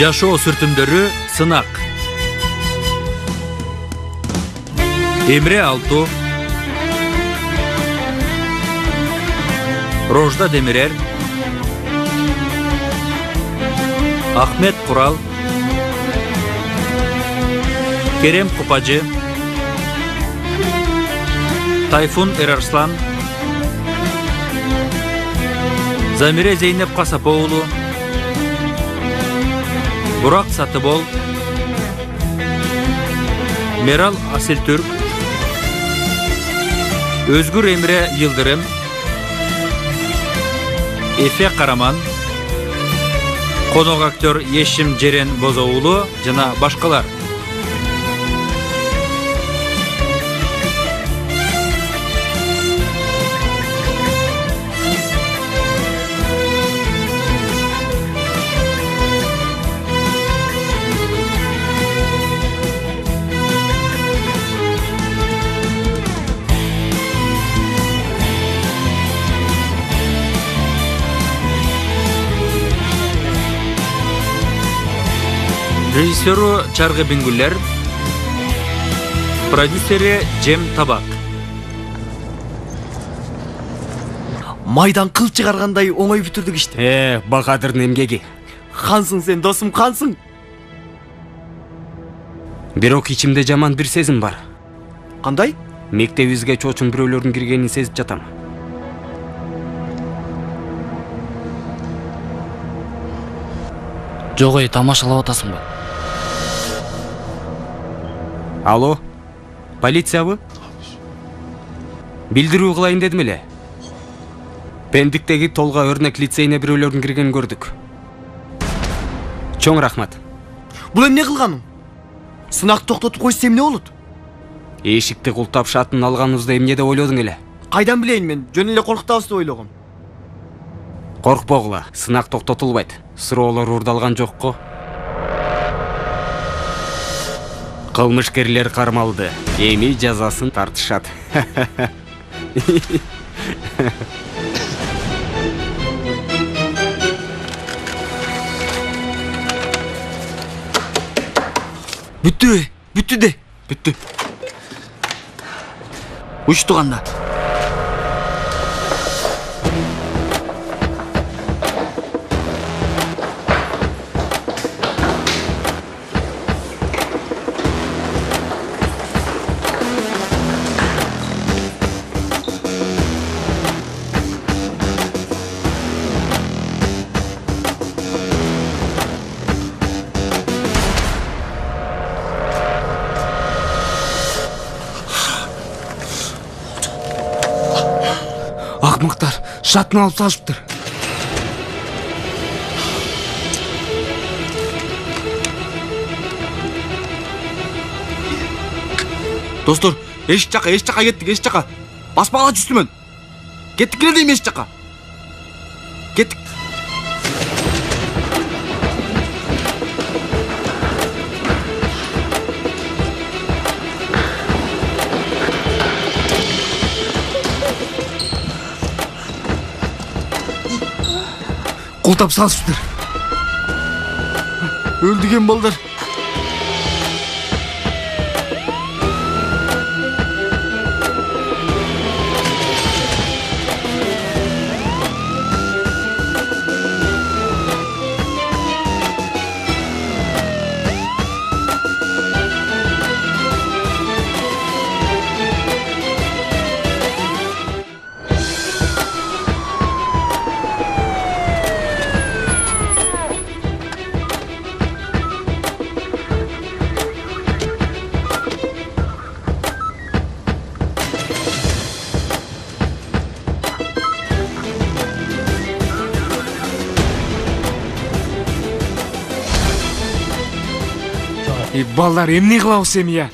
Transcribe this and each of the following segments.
Жашоо сүртүмдөрү сынак. Эмре Алту, Рожда Демирер, Ахмет Курал, Керем Купажы, Тайфун Эрарслан, Замире Зейнеп Касапоулу, Бурак Сатыбол, Мерал Асилтүрк, Өзгүр Эмре Йылдырым, Эфе Караман, конок актер Ешим Жерен Бозоулу жана башкалар. Режиссеру Чаргы Бингуллер, продюсери Жем Табак. Майдан кыл чыгаргандай оңой бүтүрдүк ишти. Бахадырдын эмгеги. Хансың сен, досум, хансың. Бирок ичимде жаман бир сезим бар. Кандай? Мектебибизге чоочун бирөөлөрдүн киргенин сезип жатам. Жок, тамашалап атасың ба? Алло, полициябы? Билдирүү кылайын дедим эле. Пендиктеги Толга Өрнек лицейине бирөөлөрдүн киргенин көрдүк. Чоң рахмат. Бул эмне кылганың? Сынак токтотуп койсо эмне болот? Эшикти култап шатын алганыбызда эмне деп ойлодуң эле? Кайдан билейин мен? Жөн эле коркутабыз деп ойлогом. Коркпогула, сынак токтотулбайт. Суроолор урдалган жокко. Кылмышкерлер кармалды. Эми жазасын тартышат. Бүттү де. Бүттү. Учту канда. Акмактар, шатын алып салышыптыр. Достор, эшик жака кеттик, эшик жака. Баспагыла жүстүмөн. Кеттик эле дейм эшик жака. Кеттик. Култап салышыптыр. Өлдүген балдар. Балдар, эмне кылабыз эми я?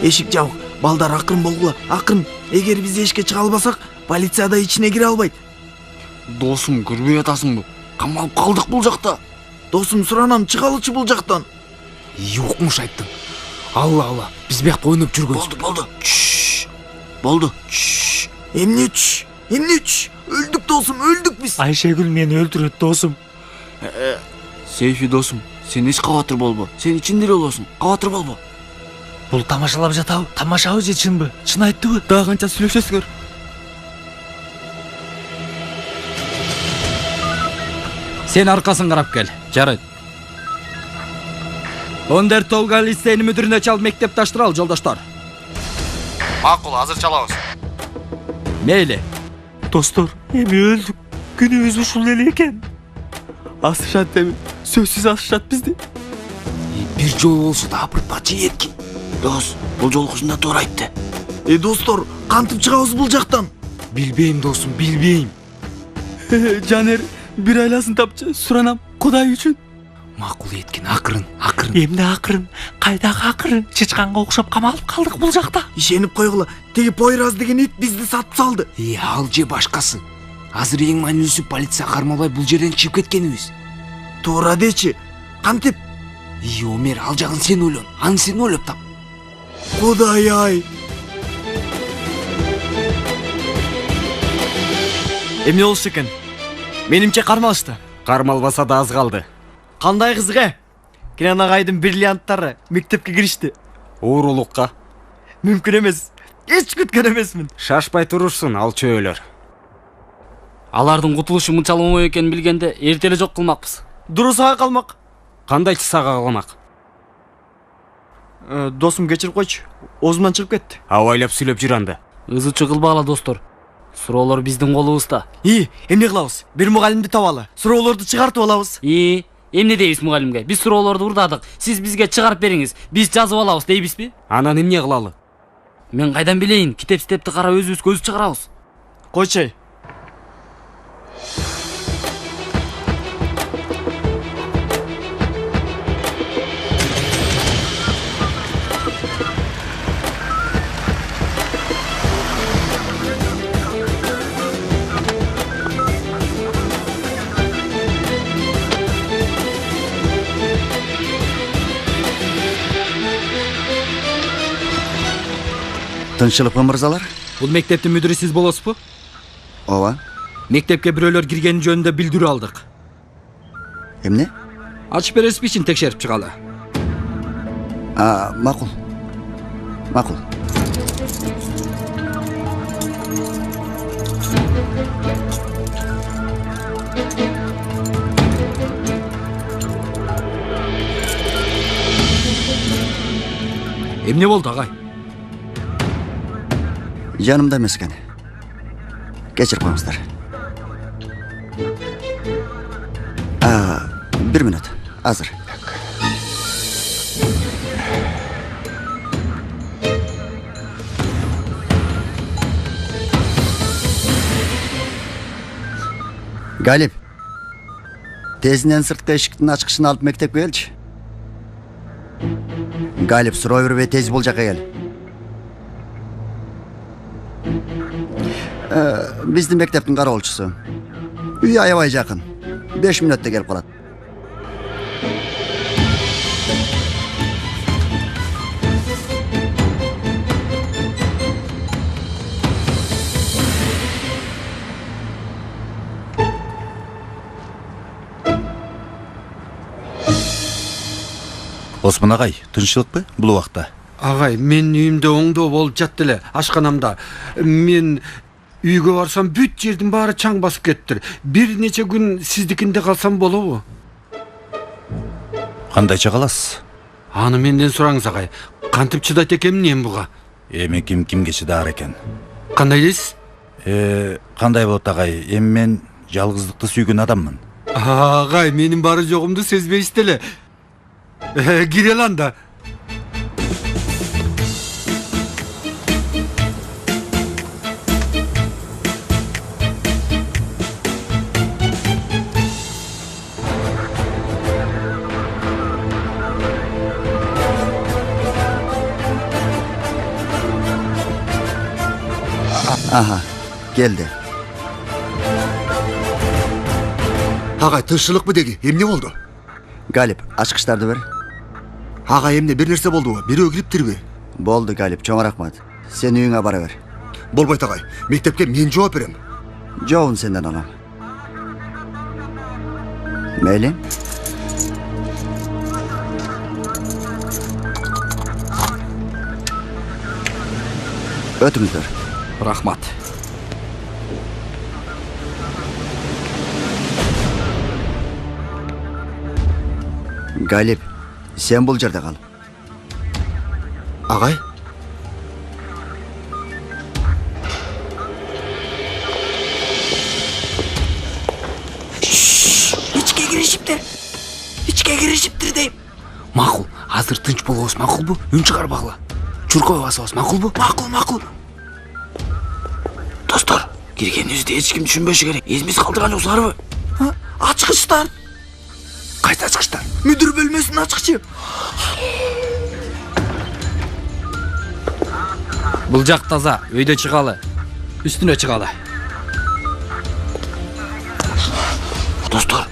Эшик жабык. Балдар, акырын болгула, акырын. Эгер биз эшикке чыга албасак, полиция да ичине кире албайт. Досум, көрбөй атасыңбы? Камалып калдык бул жакта. Досум, суранам, чыгалычы бул жактан. Укмуш айттың. Алла, биз биякта ойноп жүрбөйбүз. Болду. Болду. Эмне үч? Өлдүк досум, өлдүк биз. Айшегүл мени өлтүрөт досум. Сейфи досым, сен эч кабатыр болбо. Сен ичинде эле болосуң. Кабатыр болбо. Бул тамашалап жатабы? Тамашабы же чынбы? Чын айттыбы? Дагы канча сүйлөшөсүңөр? Сен аркасын карап кел. Жарайт. Ондер Толга лицейнин мүдүрүнө чалып мектеп таштырал, жолдоштор. Макул, азыр чалабыз. Мейли. Достор, эми өлдүк. Күнүбүз ушул эле экен. Асышат эми. Сөзсүз асышат бизди. Бир жол болсо да апыртпачы еткин. Дос, бул жолкусунда туура айтты. Достор, кантип чыгабыз бул жактан? Билбейм досум, билбейм. Жанер бир айласын тапчы, суранам Кудай үчүн. Макул еткин, акырын. Эмне акырын? Кайдагы акырын? Чычканга окшоп камалып калдык бул жакта. Ишенип койгула, теги Пойраз деген ит бизди сатып салды. Ал же башкасы. Азыр эң маанилүүсү полиция кармалбай бул жерден чыгып кеткенибиз. Туура дечи. Кантип? Омер, ал жагын сен ойлон. Аны сен ойлоп тап. Кудай ай. Эмне болуш экен? Менимче кармалышты. Кармалбаса да аз калды. Кандай кызга? Кенен агайдын бриллианттары мектепке киришти. Уурулукка. Мүмкүн эмес. Эч күткөн эмесмин. Шашпай турушсун, ал чөөлөр. Алардын кутулушу мынчалык оңой экенин билгенде эрте эле жок кылмакпыз. Дурусага калмак. Кандайчы сага каламак? Досум кечирип койчу. Оозумдан чыгып кетти. Абайлап сүйлөп жүр анда. Ызы чыгылбагыла достор. Суроолор биздин колубузда. Эмне кылабыз? Бир мугалимди табалы. Суроолорду чыгартып алабыз. Эмне дейбиз мугалимге? Биз суроолорду урдадык. Сиз бизге чыгарып бериңиз. Биз жазып алабыз дейбизби? Анан эмне кылалы? Мен кайдан билейин? Китеп-степти карап өзүбүз көз чыгарабыз. Койчой. Тынчылыкпы мырзалар? Бул мектептин мүдүрү сиз болосузбу? Ооба. Мектепке бирөөлөр киргени жөнүндө билдирүү алдык. Эмне? Ачып бересизби ичин текшерип чыгалы? Макул. Макул. Эмне болду, агай? Жанымда эмес экен. Кечирип коюңуздар. Бир минут. Азыр. Галип. Тезинен сырткы эшиктин ачкычын алып мектепке келчи. Галип, суроо бербей тез бул жака кел. Биздин мектептин кароолчусу. Үй аябай жакын. 5 мүнөттө келип калат. Осман агай, тынччылыкпы бул убакта? Агай, мен үйүмдө оңдоо болуп жатты эле, ашканамда. Мен үйгө барсам бүт жердин баары чаң басып кеттир. Бир нече күн сиздикинде калсам болобу? Кандайча каласыз? Аны менден сураңыз, агай. Кантип чыдайт экенмин мен буга? Эми кимге чыдаар экен? Кандай дейсиз? Кандай болот агай? Эми мен жалгыздыкты сүйгөн адаммын. Агай, менин бары жогумду сезбейсиз эле. Кирел анда. Келди. Агай, тынччылыкпы деги? Эмне болду? Галип, ачкычтарды бер. Агай, эмне бир нерсе болдубу? Бирөө кириптирби? Болду, Галип, чоң рахмат. Сен үйүңө бара бер. Болбойт агай. Мектепке мен жооп берем. Жообун сенден алам. Meyli. Ötüңүздөр. Рахмат. Галип, сен бул жерде кал. Агай, İçke girişiptir. İçke girişiptir deyim. Макул, азыр тынч болобуз, макулбу? Үн чыгарбагыла. Чуркой басабыз, макулбу? Makul. Dostlar, girgenimizde hiç kim düşünmöşü gerek. Ezimiz kaldırgan yok sarı. Açkıçlar. Kayta açkıçlar. Müdür bölmesinin açkıçı. Бул жак таза, өйдө чыгалы. Üstüne çıkalı. Dostlar.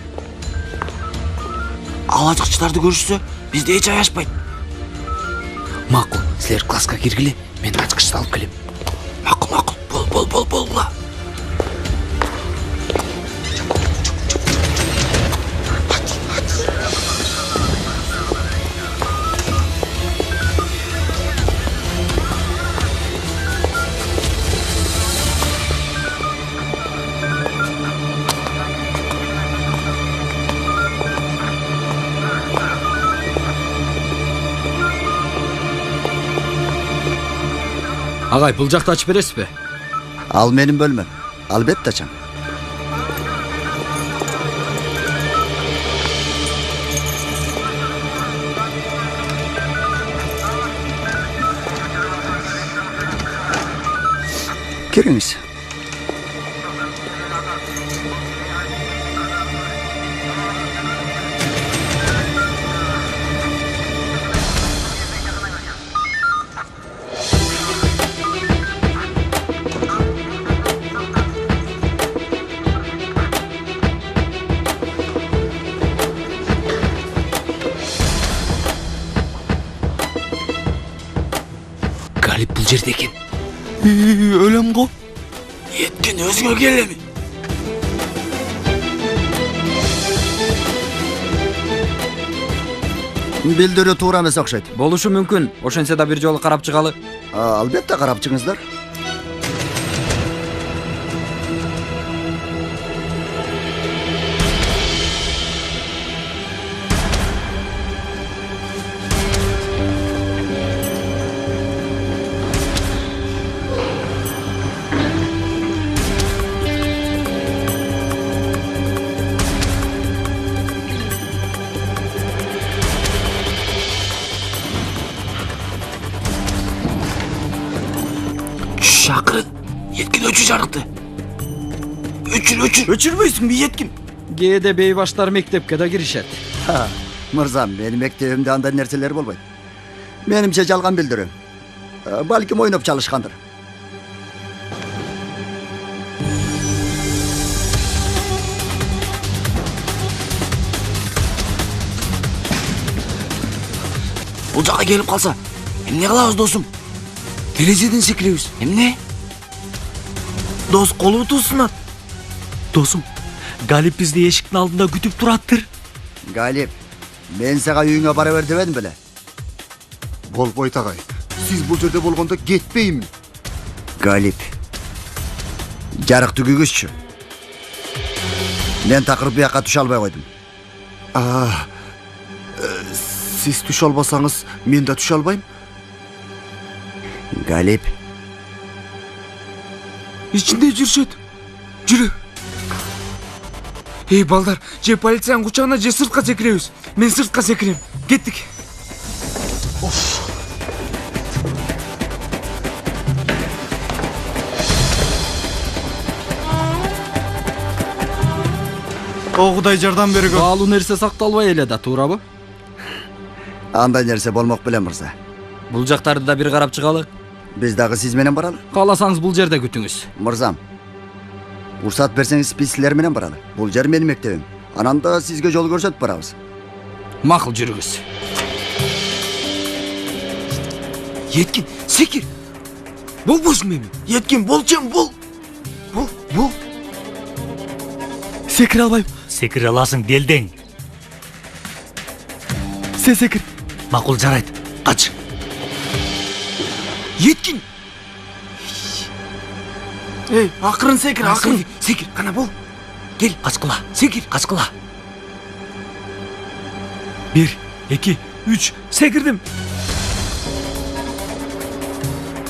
Ал açkıçlardı görüşse bizde hiç ayaşpaydı. Макул, силер класска киргиле, мен ачкычты алып келем. Makul. Bol la. Agay, bul jakты açıp beresiz be? Ал менин бөлмөм. Албетте ачам. Кириңиз. Галип бул жерде экен. Ölüm go. Yetkin özgür gelemi. Билдирүү туура эмес окшойт. Болушу мүмкүн. Ошентсе да бир жолу карап чыгалы. Албетте карап чыгыңыздар. Şakırın. Yetkin öçü çarıktı. Öçür. Öçürmüyorsun bir yetkin. G'de beybaşlar mektepke de girişet. Мырзам, менин мектебимде андай нерселер болбойт. Менимче жалган билдирүү. Балким ойноп чалышкандыр. Бұл жаққа келіп қалса, эмне кылабыз досым? Терезеден секиребиз. Эмне? Дос колу туусунат. Досум, Галип бизди эшиктин алдында күтүп тураттыр. Галип, мен сага үйүңө бара бер дебедим беле? болбойт агай. Сиз бул жерде болгондо кетпейм. Галип, жарык түгүгүзчү. Мен такыр буякка түшө албай койдум. Сиз түшө албасаңыз, мен да түшө албайм. Галип, İçinde жүрүшөт. Жүрү. Эй, балдар, же полициянын кучагына же сыртка секиребиз. Мен сыртка секирем. Кеттик. О Кудай жардам бергөн. Баалуу нерсе сакталбай эле да, туурабы? андай нерсе болмок беле мырза. Бул жактарды да бир карап чыгалы. Биз дагы сиз менен баралы. Кааласаңыз бул жерде күтүңүз. Мырзам, уруксат берсеңиз биз силер менен баралы. Бул жер менин мектебим. Анан да сизге жол көрсөтүп барабыз. Макул, жүрүңүз. Yetkin, sekir. Болбосуң эми. Yetkin, болчем, бол. Бол. Секире албайм. Секире аласың делдең. Sen sekir. Макул жарайт. Кач. Yetkин. Ey, akırın sekir, akırın. Секир, кана бол. Кел, качкыла. Секир, качкыла. 1, 2, 3. Sekirdim.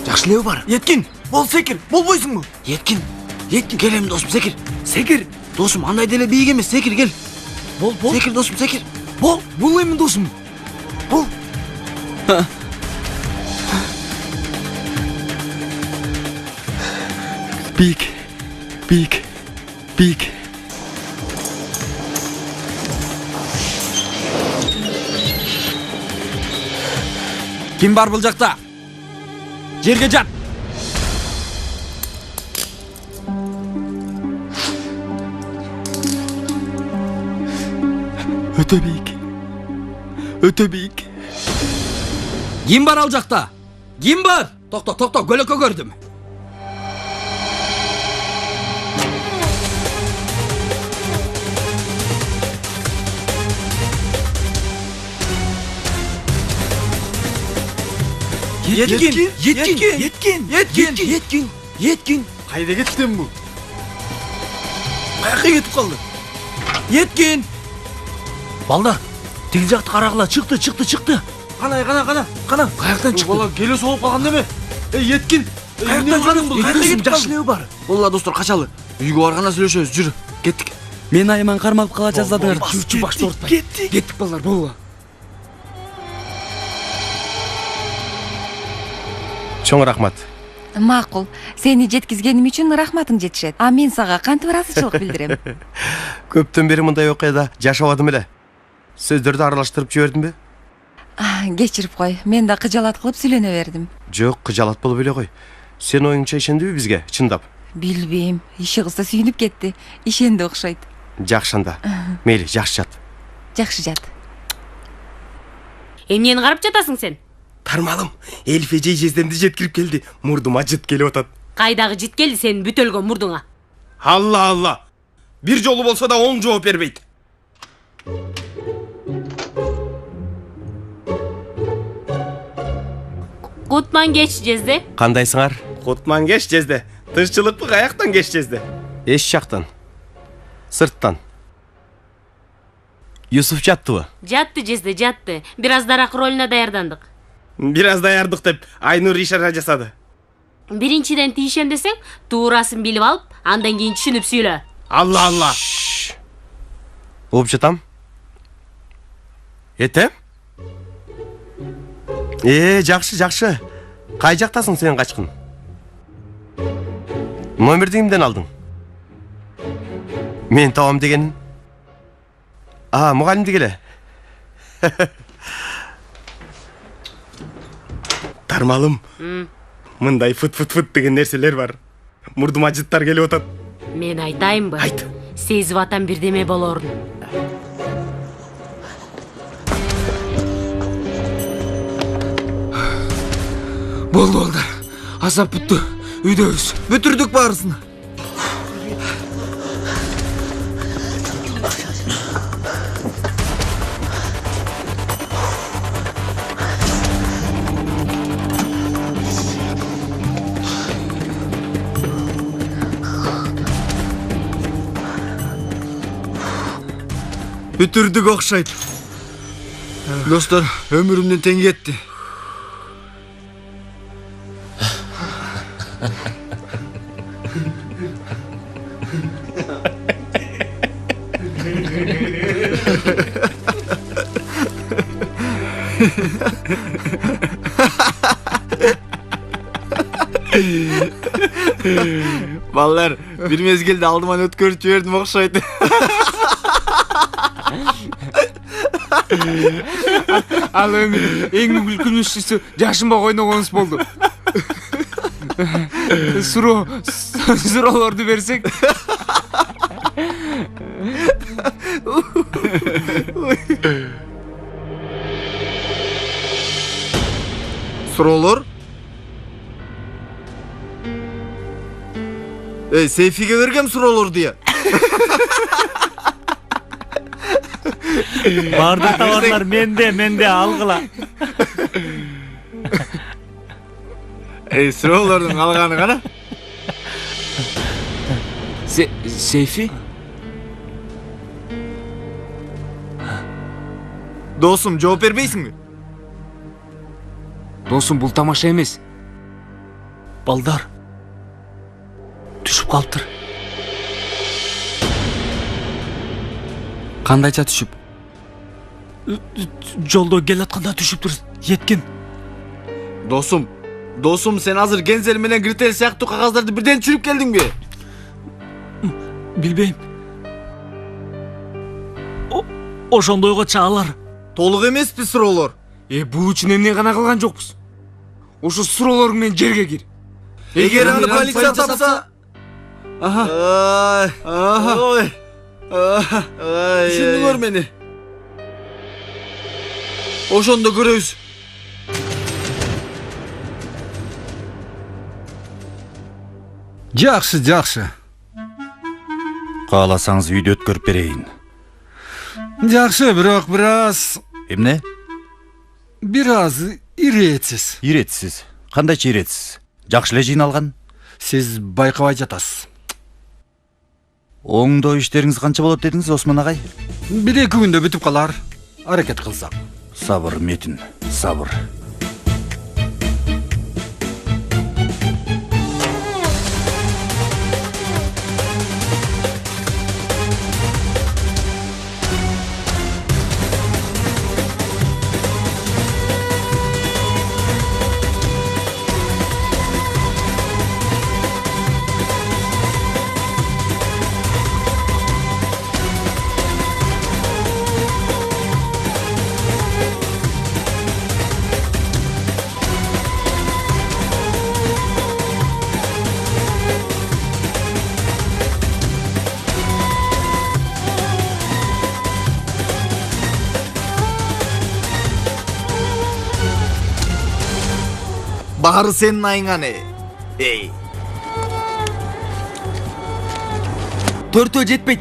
Жакшы элеби бар? Yetkin, bol sekir, bolboysun mu? Yetkин. Yetkин, кел эми досум, секир. Sekir. Досум, андай деле бийик эмес, секир, кел. Bol, bol. Секир, досум, секир. Bol, bol emin dostum. Bol. Bik. Bik. Bik. Kim бар бұл жақта? Жерге жат. Öte bik. Öte bik. Kim бар ал жақта? Kim бар? Тоқта, көлөкө көрдім. Yetkин. Kayda gittin bu? Kayakka gitip kaldı. Yetkin. Балдар, тиги жакты карагыла, чыкты. Kana. Каяктан чыкты? Valla geli soğuk kalkan deme. Yetkin. Каяктан Kayaktan bu? Kayakta gitip жакшы kaldı. элеби бар? Valla dostlar kaçalı. Үйгө барганда сүйлөшөбүз, жүрү. Kettik. Мен айман кармалып кала жаздадыңар. Чубак чортпай. Kettik ballar, bolла. Чоң рахмат. Макул. Сени жеткизгеним үчүн рахматың жетишет. А мен сага кантип ыраазычылык билдирем. Көптөн бери мындай окуяда жашабадым эле. Сөздөрдү аралаштырып жибердим бе? Кечирип кой. Мен да кыжалат кылып сүйлөнө бердим. Жок, кыжалат болуп эле кой. Сен оюңча ишендиби бизге, чындап? Билбейм. Иши кылса сүйүнүп кетти. Ишенди окшойт. Жакшы анда. Мейли, жакшы жат. Жакшы жат. Эмнени карап жатасың сен? Тармалым, Элиф эже жездемди жеткирип келди. Мурдума жыт келип атат. Кайдагы жит келди сенин бүтөлгөн мурдуңа? Алла. Бир жолу болсо да оң жооп бербейт. Кутман кеч жезде. Кандайсыңар? Кутман кеш жезде. Тынччылыкпы каяктан кеш жезде? Эч жактан. Сырттан. Юсуф жаттыбы? Жатты жезде, жатты. Бир аздараак ролуна даярдандык. Бир аз даярдык деп Айнур ишара жасады. Биринчиден тийишем десең, туурасын билип алып, андан кийин түшүнүп сүйлө. Алла. Угуп жатам. Этем? Жакшы. Кай жактасың сен качкын? Номерди кимден алдың? Мен табам дегенин. Мугалимди келе. Тармалым. Мындай фыт деген нерселер бар. Мурдума жыттар келип атат. Мен айтайынбы? Айт. Сезип атам бирдеме болорун. Boldu balдар. Asap buttu. Үйдөбүз. Бүтүрдүk barısını. Бүтүрдүk окшойт. Достор, өмүрүмдүн теңи кетти. Ballar, bir mezgilde aldıman ötkörüp жибердим окшойт. Ал эми эң күлкүнүчүсү жашынбак ойногонубуз болду. Суроолорду берсек. Суроолор? Сейфиге бергем суроолорду я. Bardakta varlar mende algıla. Sıralardan alğanı qara. Seyfi? Dostum, жооп бербейсиңби? Dostum, bul tamaşa emes. Baldar. Düşüp kaldır. Kandayça düşüp? Jolda gel atkanda düşüptür. Yetkin. Dostum, sen hazır Genzel menen Gritel siyaktуу kagazdарды birden çürüp geldingbi? Bilbeyim. Oşondoyga çağlar. Толук эмеспи суроолор? Бул үчүн эмне гана кылган жокпуз. Ошо суроолоруң менен жерге кир. Эгер аны полиция тапса... Düşündüңөр meni. Ошондо көрөбүз. Жакшы. Кааласаңыз үйдө өткөрүп берейин. Жакшы, бирок Эмне? бираз иретсиз. Иретсиз. Кандайча иретсиз? Жакшы эле жыйналган. Сиз байкабай жатасыз. Оңдоо иштериңиз канча болот дедиңиз, Осмон агай? 1-2 күндө бүтүп калар. Аракет кылсак. Сабыр, Метин, сабыр. Баары сенин айыңа не? Эй. 4 жетпейт.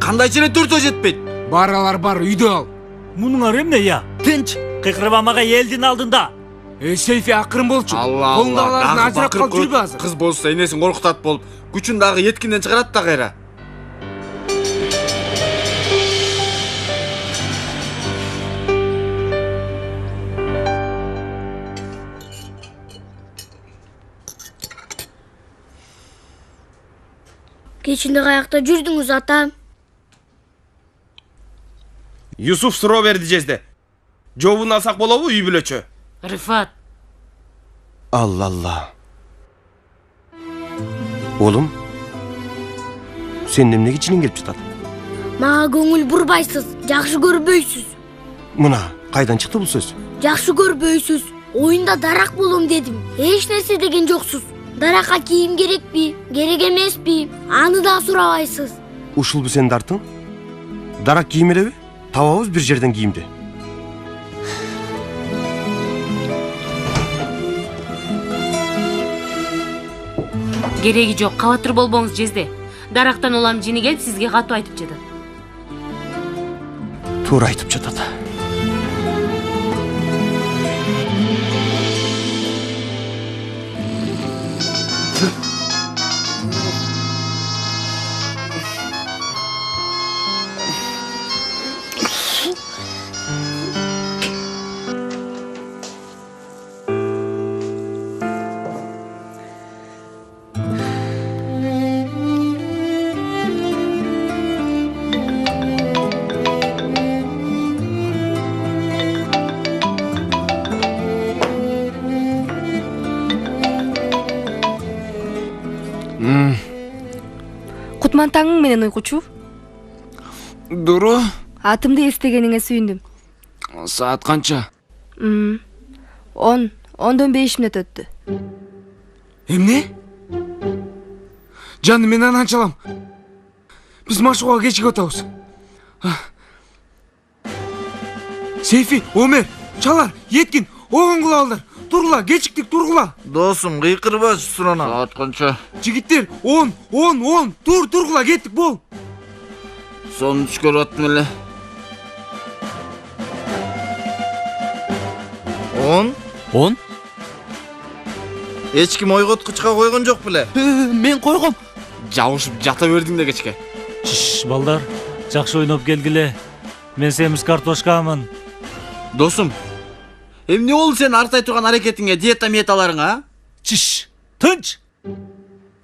Кандайча эле 4 жетпейт? Баралар бар, үйдө ал. Мунуңар эмне я? Тынч. Кыйкырбамага элдин алдында. Сейфи акырын болчу. Алла. Колуңдагыларды ажырап калып жүрбө азыр. Кыз болсо энесин коркутат болуп, күчүн дагы еткинден чыгарат да кайра. Кечинде каякта жүрдүңүз, ата? Юсуф суроо берди жезде. Жообун алсак болобу үй бүлөчө? Рифат. Алла. Oğlum, senin emne içinin gelip çıtadı? Мага көңүл бурбайсыз, жакшы көрбөйсүз. Mına, kaydan çıktı bu söz? Жакшы көрбөйсүз. Оюнда дарак болом дедим. Эч нерсе деген жоксуз. Даракка кийим керекпи, керек эмеспи? Аны да сурабайсыз. Ушул bu senin dartın? Darak giymelebi? Tavabız bir жерден giyimdi. Кереги жок, кабатыр болбоңуз жезде. Дарактан улам жини келип сизге катуу айтып жатат. Tuğra aytıp çatadı. Кутман таңың менен уйкучу. Дуру, Атымды эстегениңе сүйүндүм. саат канча? 10-10дон 5 мүнөт өттү. Эмне? Жаным, мен анан чалам. Биз машыгууга кечигип атабыз. Сейфи, Омер, чалар, Еткин, оғын кылабылдар. Тургула, кечиктик, тургула. Досум, кыйкырбач сурана. Саат канча? Жигиттер, 10, тургула, кеттик, бол. Сонун түш көрүп аттым эле. 10? Эч ким ойготкучка койгон жок беле? Мен койгом. Жабышып жата бердиң да кечке. Чиш, балдар, жакшы ойноп келгиле. Мен семиз картошкамын. Досум, эмне болду сен артай турган аракетиңе, диета металарың, а? Чиш, тынч.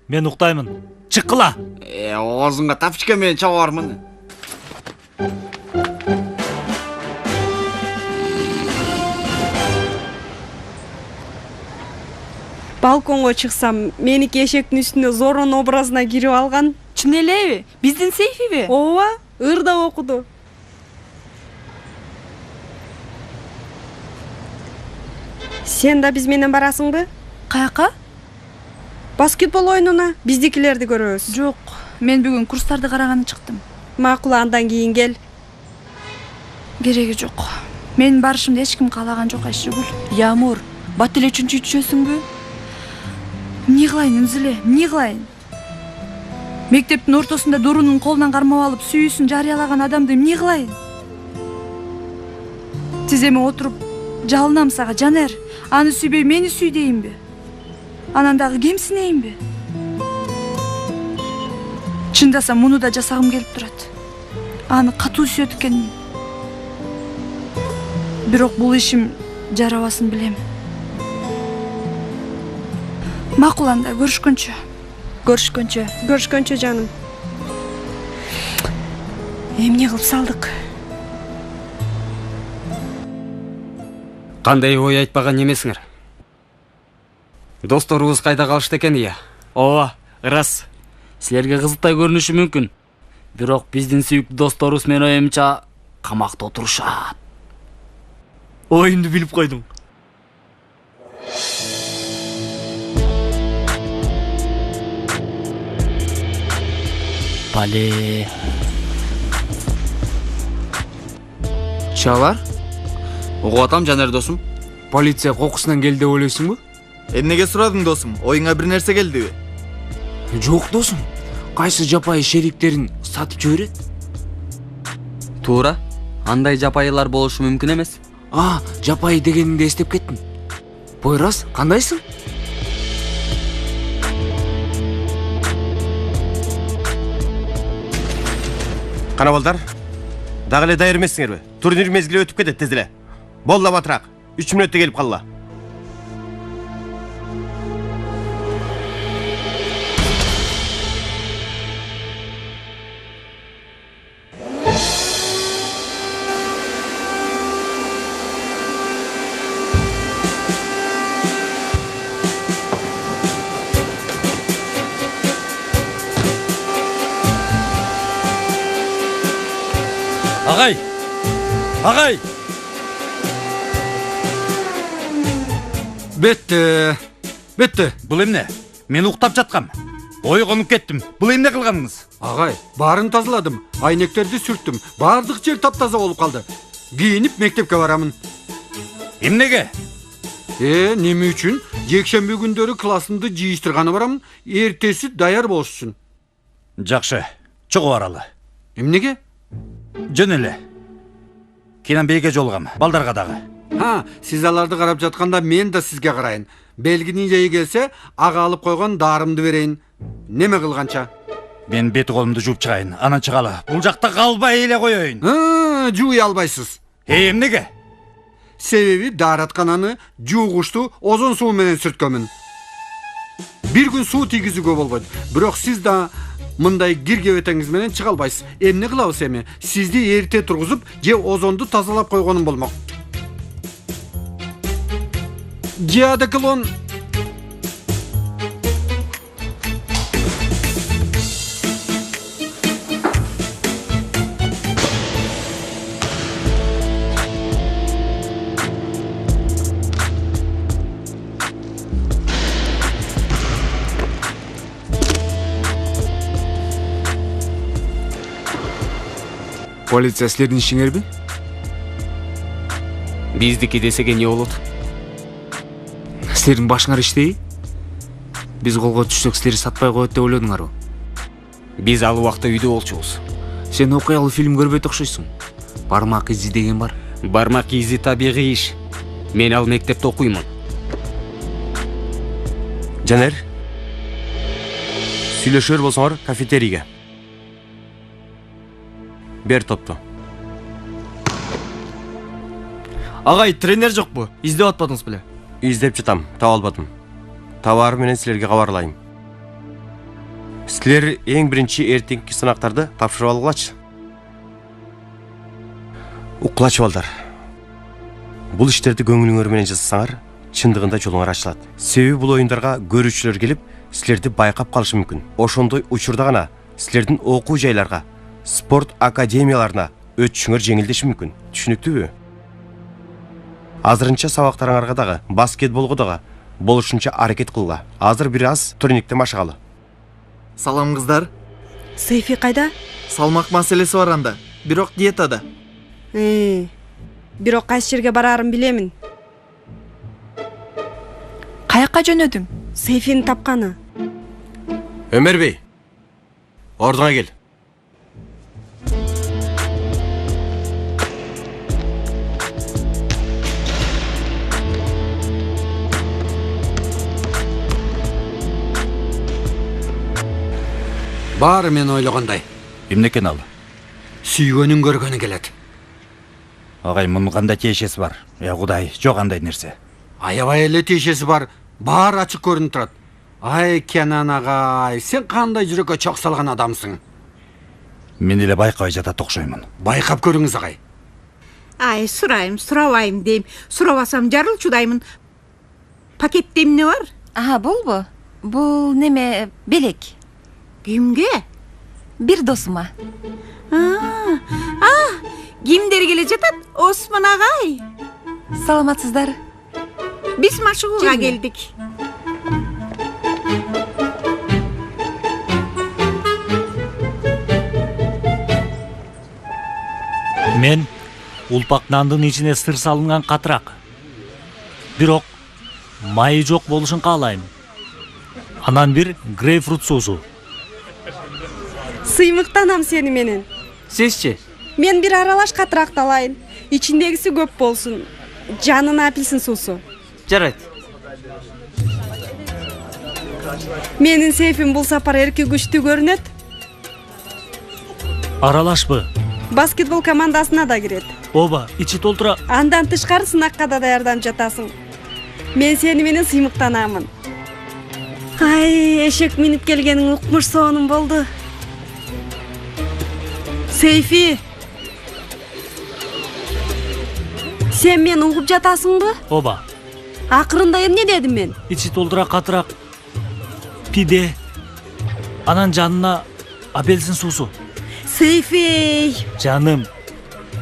Мен уктаймын. Чыккыла. Оозуңга тапчка менен чабармын. Балконго чыксам, меники эшектин үстүнө Зорон образына кирип алган. Чын элеби? Биздин сейфиби? Ооба, ырда окуду. Сен да биз менен барасыңбы? Каяка? Баскетбол оюнуна биздикилерди көрөбүз. Жок, мен бүгүн курстарды караганы чыктым. Макул, андан кийин кел. Кереги жок. Менин барышымды эч ким каалаган жок Айшыгүл. Ямур, бат эле үчүнчү түшөсүңбү? Эмне кылайын Үнзүлө, эмне кылайын? Мектептин ортосунда Дурунун колунан кармап алып сүйүүсүн жарыялаган адамды эмне кылайын? Тиземе отуруп жалынам сага, Жанер. Аны сүйбөй мени сүй дейинби? Анан дагы кемсинейинби? Чындасам муну да жасагым келип турат. Аны катуу сүйөт экенмин. Бирок бул ишим жарабасын билем. Макул, анда көрүшкөнчө. Көрүшкөнчө жаным. Эмне кылып салдык? Кандай ой айтпаган эмесиңер? Досторубуз кайда калышты экен ия? Ооба, ырас. Силерге кызыктай көрүнүшү мүмкүн. Бирок биздин сүйүктүү досторубуз менин оюмча камакта отурушат. Оюмду билип койдум. Пале. Чалар? Угуп атам, Жанер досум. Полиция кокусунан келди деп ойлойсуңбу? Эмнеге сурадың досум? Оюңа бир нерсе келдиби? Жок досум. Кайсы жапайы шериктерин сатып жиберет? Туура. Андай жапайылар болушу мүмкүн эмес. Жапайы дегениңди эстеп кеттим. Бойрас, кандайсың? Кана балдар, дагы эле даяр эмессиңерби? Турнир мезгили өтүп кетет тез эле. Болла батыраак. 3 мүнөттө келип калла. Агай! Бетте. Бул эмне? Мен уктап жаткам. Ойгонуп кеттим. Бул эмне кылганыңыз? Агай, баарын тазаладым, айнектерди сүрттүм. Бардык жер таптаза болуп калды. Кийинип мектепке барамын. Эмнеге? Неме үчүн? Жекшемби күндөрү классымды жыйыштырганы барамын, эртеси даяр болуш үчүн. Жакшы, чогуу баралы. Эмнеге? Жөн эле. Кенен бейге жолугам, балдарга дагы. Сиз аларды карап жатканда мен да сизге карайын. Белгинин жайы келсе, ага алып койгон дарымды берейин. Неме кылганча? Мен бети колумду жууп чыгайын, анан чыгалы. Бул жакта калбай эле коеюн. Жууй албайсыз. Эмнеге? Себеби даараткананы жуугучту озон суу менен сүрткөмүн. Бир күн суу тийгизүүгө болбойт. Бирок сиз да мындай киргебетеңиз менен чыга албайсыз. Эмне кылабыз эми? Сизди эрте тургузуп, же озонду тазалап койгонум болмок. Диадеклон. Полиция силердин ишиңерби? Биздики десеге эмне болот? Силердин башыңар иштейби? Биз колго түшсөк силерди сатпай коет деп ойлодуңарбы? Биз ал убакта үйдө болчубуз. Сен окуялуу фильм көрбөйт окшойсуң. Бармак изи деген бар. Бармак изи табигый иш. Мен ал мектепте окуймун. Жанер. Сүйлөшөр болсоңор кафетерийге. Бер топту. Агай, тренер жокпу? Издеп атпадыңыз беле? Издеп жатам, таба албадым. Табары менен силерге кабарлайм. Силер эң биринчи эртеңки сынактарды тапшырып алгылачы. Укулачы балдар. Бул иштерди көңүлүңөр менен жасасаңар, чындыгында жолуңар ачылат. Себеби бул оюндарга көрүүчүлөр келип, силерди байкап калышы мүмкүн. Ошондой учурда гана силердин окуу жайларга, спорт академияларына өтүшүңөр жеңилдеши мүмкүн. Түшүнүктүүбү? Азырынча сабактарыңарга дагы, баскетболго дагы болушунча аракет кылгыла. Азыр бир аз турниктен машыгалы. Салам кыздар. Сейфи кайда? Салмак маселеси бар анда. Бирок диетада. Бирок кайсы жерге бараарын билемин. Каяка жөнөдүң? Сейфини тапканы. Өмөрбей, ордуңа кел. Баары мен ойлогондой. Эмнекен ал? Сүйгөнүн көргөнү келет. Агай, мунун кандай тиешеси бар? Кудай, жок андай нерсе. Аябай эле тиешеси бар. Баары ачык көрүнүп турат. Ай, Кенан агай, сен кандай жүрөккө чок салган адамсың? Мен эле байкабай жатат окшоймун. Байкап көрүңүз агай. Ай, сурайым, сурабайм дейм. Сурабасам жарылчудаймын. Пакетте эмне бар? Булбу? Бул неме белек. Кимге? Бир досума. Кимдер келе жатат? Осман агай. Саламатсыздар. Биз машыгууга келдик. Мен улпак нандын ичине сыр салынган катырак. Бирок майы жок болушун каалайм. Анан бир грейпфрут суусу. Сыймыктанам сени менен. Сизчи? Мен бир аралаш катыракты алайын. Ичиндегиси көп болсун. Жанына апельсин суусу. Жарайт. Менин сейфим бул сапар эрки күчтүү көрүнөт. Аралашпы? Баскетбол командасына да кирет. Оба, ичи толтура. Андан тышкары сынакка да даярданып жатасың. Мен сени менен сыймыктанамын. Ай, эшек минип келгениң укмуш соонум болду. Сейфи. Сен мени угуп жатасыңбы? Оба. Акырында эмне дедим мен? Ичи толтура катырак. Пиде. Анан жанына апельсин суусу. Сейфи. Жаным.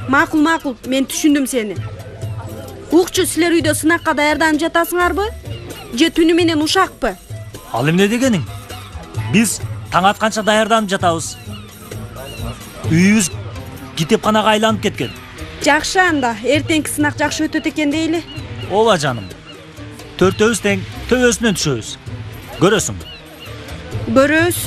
Макул, мен түшүндүм сени. Укчу, силер үйдө сынакка даярданып жатасыңарбы? Же түнү менен ушакпы? Ал эмне дегениң? Биз таң атканча даярданып жатабыз. Үйүбүз китепканага айланып кеткен. Жакшы анда, эртеңки сынак жакшы өтөт экен дейли. Ооба жаным. Төртөөбүз тең төбөсүнөн түшөбүз. Көрөсүң. Көрөбүз.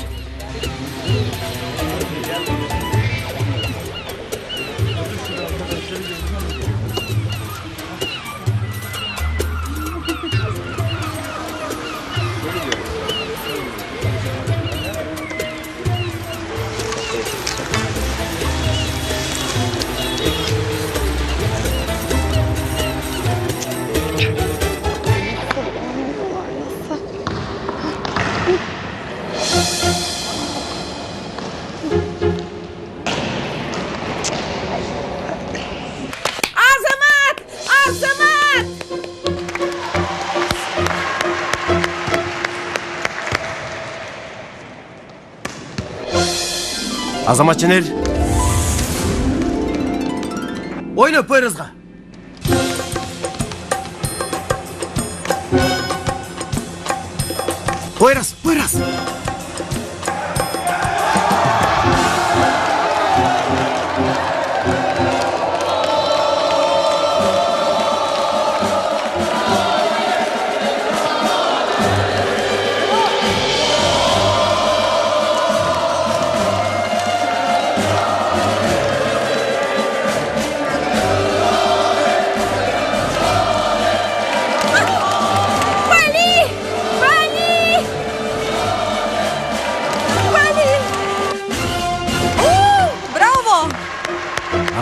Азамат Жанер. Ойна поеразга. Poyraz.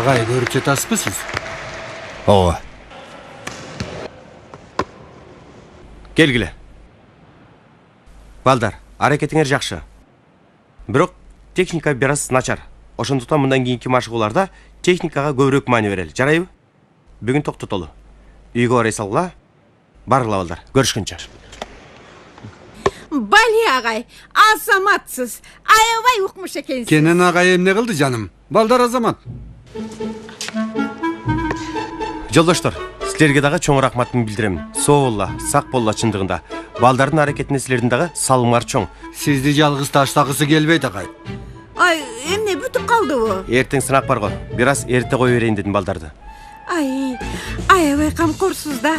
Агай көрүп жатасызбы сиз? ооба. Келгиле. Балдар, аракетиңер жакшы. Бирок техника бир аз начар. Ошондуктан мындан кийинки машыгууларда техникага көбүрөөк маани берели. Жарайбы? Бүгүн токтотолу. Үйгө барай салгыла. Баргыла балдар. Көрүшкөнчө. Бали агай, азаматсыз. Аябай укмуш экенсиз. Кенен агай эмне кылды жаным? Балдар азамат. Жолдоштор, силерге дагы чоң рахматымды билдирем. Соо болла, сак болла чындыгында. Балдардын аракетине силердин дагы салымыңар чоң. Сизди жалгыз таштагысы келбейт агай. Ай, эмне бүтүп калдыбы? Эртең сынак бар го. Бир аз эрте кое берейин дедим балдарды. Ай, аябай камкорсуз да.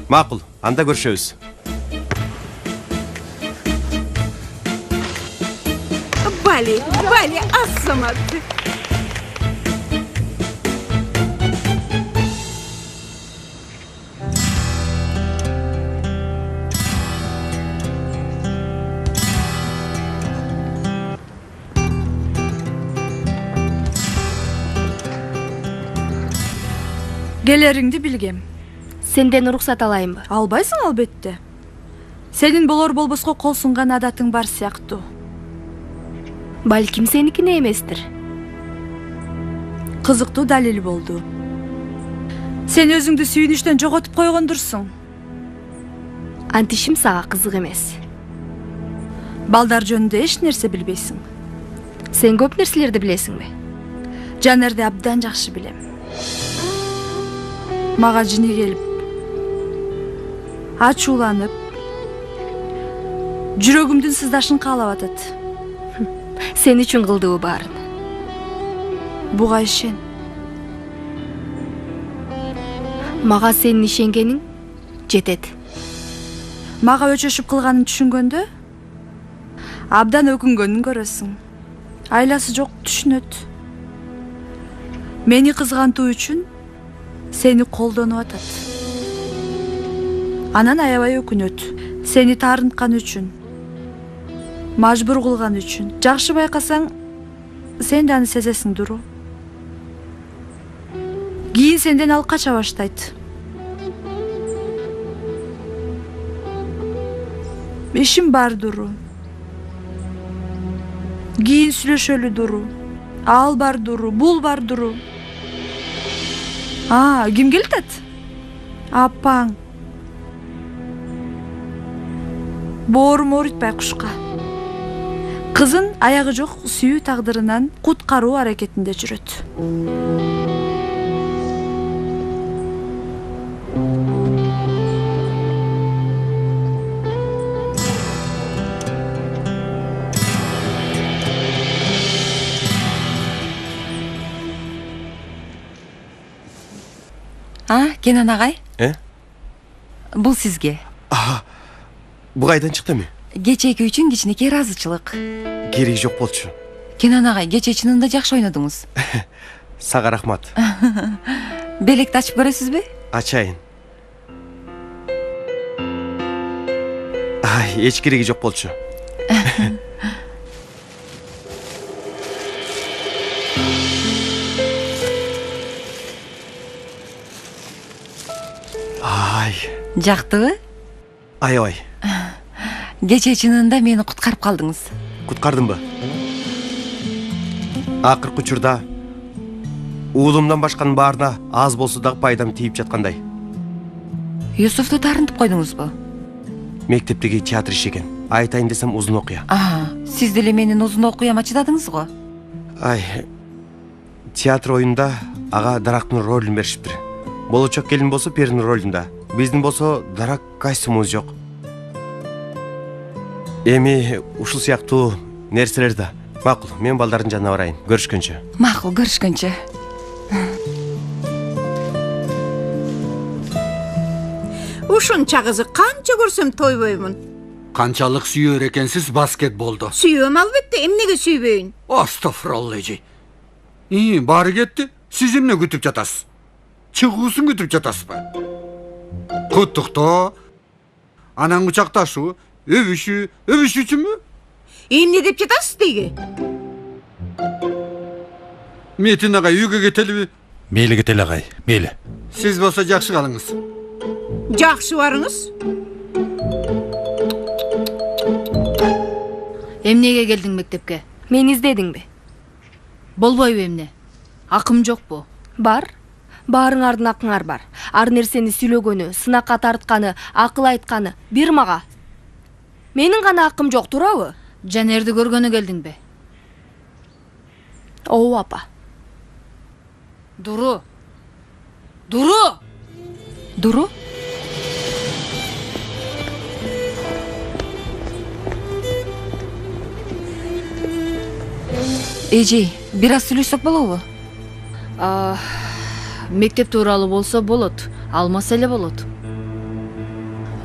Макул, анда көрүшөбүз. Бали, азамат. Келериңди билгем. Сенден уруксат алайынбы? Албайсың албетте. Сенин болор болбоско кол сунган адатың бар сыяктуу. Балким сеникине эместир. Кызыктуу далил болду. Сен өзүңдү сүйүнүштөн жоготуп койгондурсуң. Антишим сага кызык эмес. Балдар жөнүндө эч нерсе билбейсиң. Сен көп нерселерди билесиңби? Жанерди абдан жакшы билем. Мага жини келип, ачууланып, жүрөгүмдүн сыздашын каалап атат. Сен үчүн кылдыбы баарын? Буга ишен. Мага сенин ишенгениң жетет. Мага өчөшүп кылганын түшүнгөндө абдан өкүнгөнүн көрөсүң. Айласы жок түшүнөт. Мени кызгантуу үчүн сени колдонуп атат. Анан аябай өкүнөт. Сени таарынткан үчүн, мажбур кылган үчүн. Жакшы байкасаң, сен да аны сезесиң дуру. Кийин сенден ал кача баштайт. Ишим бар дуру. Кийин сүйлөшөлү дуру. Ал бар дуру, бул бар дуру. Ким келтет? Апаң. Боорум оорутпай кушка. Кызын аягы жок сүйүү тагдырынан куткаруу аракетинде жүрөт. Кенен агай? Бул сизге. Бу кайдан чыкты эми? Кечеки үчүн кичинекей ыраазычылык. Кереги жок болчу. Кенен агай, кече чынында жакшы ойнодуңуз. Сага рахмат. Белекти ачып көрөсүзбү? Ачайын. Эч кереги жок болчу. Жактыбы? Аябай. Кече чынында мени куткарып калдыңыз. Куткардымбы? Акыркы учурда уулумдан башканын баарына аз болсо дагы пайдам тийип жаткандай. Юсуфту таарынтып койдуңузбу? Мектептеги театр иши экен. Айтайын десем узун окуя. Сиз деле менин узун окуяма чыдадыңыз го. Театр оюнда ага Дарактын ролун беришиптир. Болочок келин болсо Перинин ролунда. Биздин болсо дарак костюмубуз жок. Эми ушул сыяктуу нерселер да. Макул, мен балдардын жанына барайын. Көрүшкөнчө. Макул, көрүшкөнчө. Ушунча кызы канча көрсөм тойбоймун. Канчалык сүйөр экенсиз баскетболду? Сүйөм албетте, эмнеге сүйбөйүн? Астафралла эже. Баары кетти. Сиз эмне күтүп жатасыз? Чыгуусун күтүп жатасызбы? Куттуктоо, анан кучакташуу, өбүшүү үчүнбү? Эмне деп жатасыз деги? Metin agay үйгө кетелиби? Мейлі кетелі ағай, мейлі. Siz bolsa жакшы калыңыз. Жақсы барыңыз. Эмнеге келдиң мектепке? Мени издедиңби? Болбойбу эмне? Акым жокпу? Бар. Баарыңардын акыңар бар. Ар нерсени сүйлөгөнү, сынакка тартканы, акыл айтканы бир мага. Менин гана акым жок, туурабы? Жанерди көргөнү келдиңби? Ооба апа. Дуру. Дуру! Дуру? Эжей, бир аз сүйлөшсөк болобу? Мектеп тууралуу болсо болот, алмаса эле болот.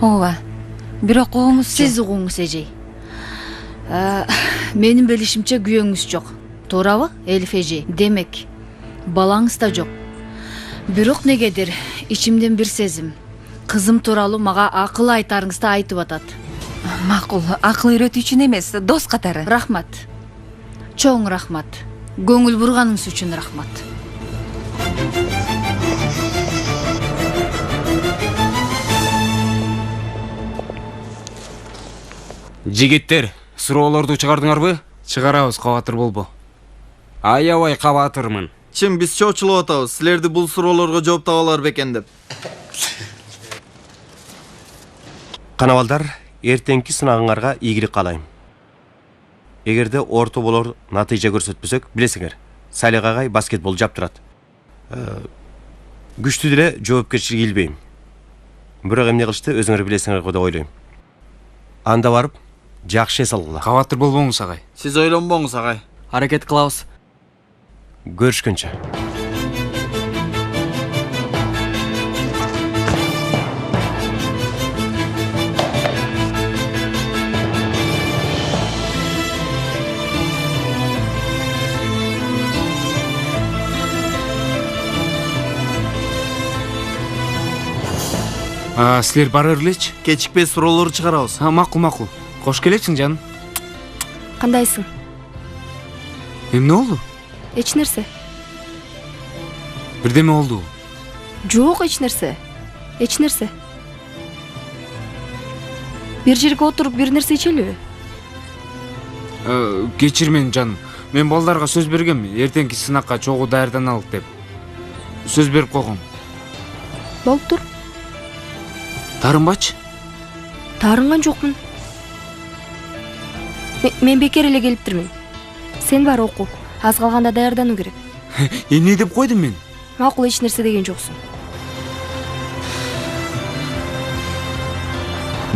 Ооба. Бирок угуңуз Сиз угуңуз эжей. Менин билишимче күйөөңүз жок. Туурабы, Элиф эжей? Демек, балаңыз да жок. Бирок негедир ичимден бир сезим. Кызым тууралуу мага акыл айтарыңызды айтып атат. Макул, акыл үйрөтүү үчүн эмес, дос катары. Рахмат. Чоң рахмат. Көңүл бурганыңыз үчүн рахмат. Жигиттер, суроолорду чыгардыңарбы? Чыгарабыз, кабатыр болбо. Аябай кабатырмын. Чын биз чоочулуп атабыз. Силерди бул суроолорго жооп таба алар бекен деп. Канабалдар, эртеңки сынагыңарга ийгилик каалайм. Эгерде орто болор натыйжа көрсөтпөсөк, билесиңер, Салих агай баскетбол жаптырат. Күчтүү деле жоопкерчилик илбейм. Бирок эмне кылышты өзүңөр билесиңер го деп ойлойм. Анда барып, жакшы эс алгыла. Кабатыр болбоңуз агай. Сиз ойлонбоңуз агай. Аракет кылабыз. Көрүшкөнчө. Силер барыр элечи? Кечикпей суроолорду чыгарабыз. Макул. Кош келесиң, жаным. Кандайсың? Эмне болду? Эч нерсе. Бирдеме болду? Жок, эч нерсе. Эч нерсе. Бир жерге отуруп бир нерсе ичелиби? Кечир мени, жаным. Мен балдарга сөз бергем, эртеңки сынакка чогуу даярданалык деп. Сөз берип койгом. Болуптур. Тарынбачы? Тарынган жокмун. Мен бекер эле келиптирмин. Сен бар оку. Аз калганда даярдануу керек. Эмне деп койдум мен? Макул, эч нерсе деген жоксуң.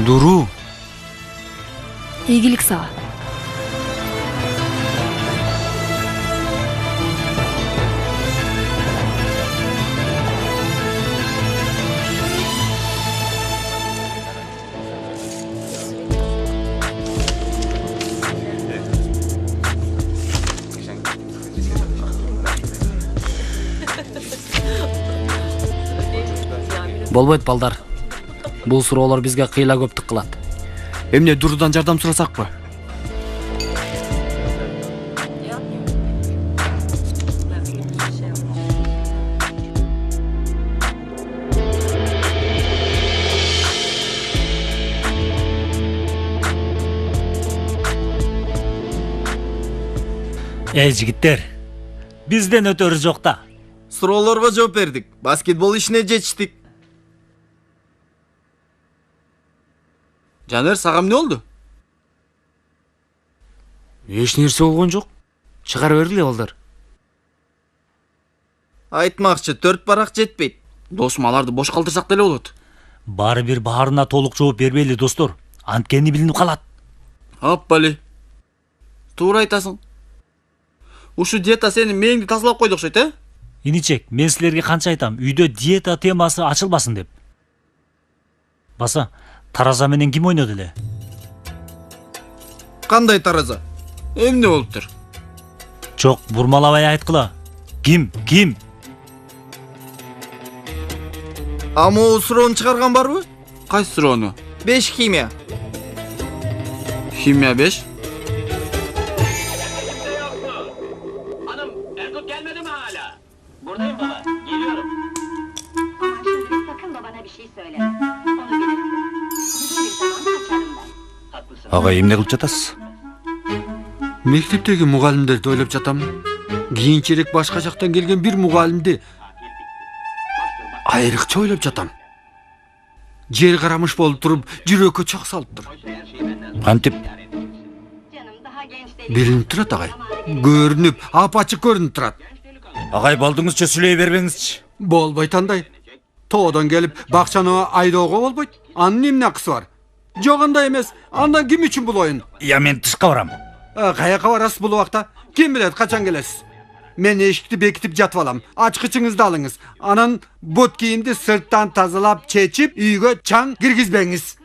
Дуру. Ийгилик сага. Болбойт балдар. Бул суроолор бизге кыйла көптүк кылат. Эмне Дурудан жардам сурасакпы? Жигиттер, бизден өтөрү жок да. Суроолорго жооп бердик. Баскетбол ишине жетиштик. Жанер, сага эмне болду? Эч нерсе болгон жок. Чыгара бергиле балдар. Айтмакчы, 4 барак жетпейт. Досум, аларды бош калтырсак деле болот. Баары бир баарына толук жооп бербейли, достор. Анткени билинип калат. Аппали. Туура айтасың. Ушу диета сенин мээңди тазалап койду окшойт, э? Иничек, мен силерге канча айтам, үйдө диета темасы ачылбасын деп. Баса, тараза менен ким ойноду эле? Кандай тараза? Эмне болуптур? Жок, бурмалабай айткыла. Ким? Амоо суроону чыгарган барбы? Кайсы суроону? 5 химия. Химия 5? Агай эмне кылып жатасыз? Мектептеги мугалимдерди ойлоп жатам. Кийинчерээк башка жактан келген бир мугалимди айрыкча ойлоп жатам. Жер карамыш болуп туруп, жүрөккө чок салыптыр. Кантип? Билинип турат агай. Көрүнүп, апачык көрүнүп турат. Агай болдуңузчу сүйлөй бербеңизчи. Болбойт андай. Тоодон келип бакчаны айдоого болбойт. Анын эмне акысы бар? Жок андай эмес. Андан ким үчүн бул оюн? Я мен тышка барам. Каяка барасыз бул убакта? Ким билет качан келесиз? Мен эшикти бекитип жатып алам. Ачкычыңызды алыңыз. Анан бут кийимди сырттан тазалап, чечип, үйгө чаң киргизбеңиз.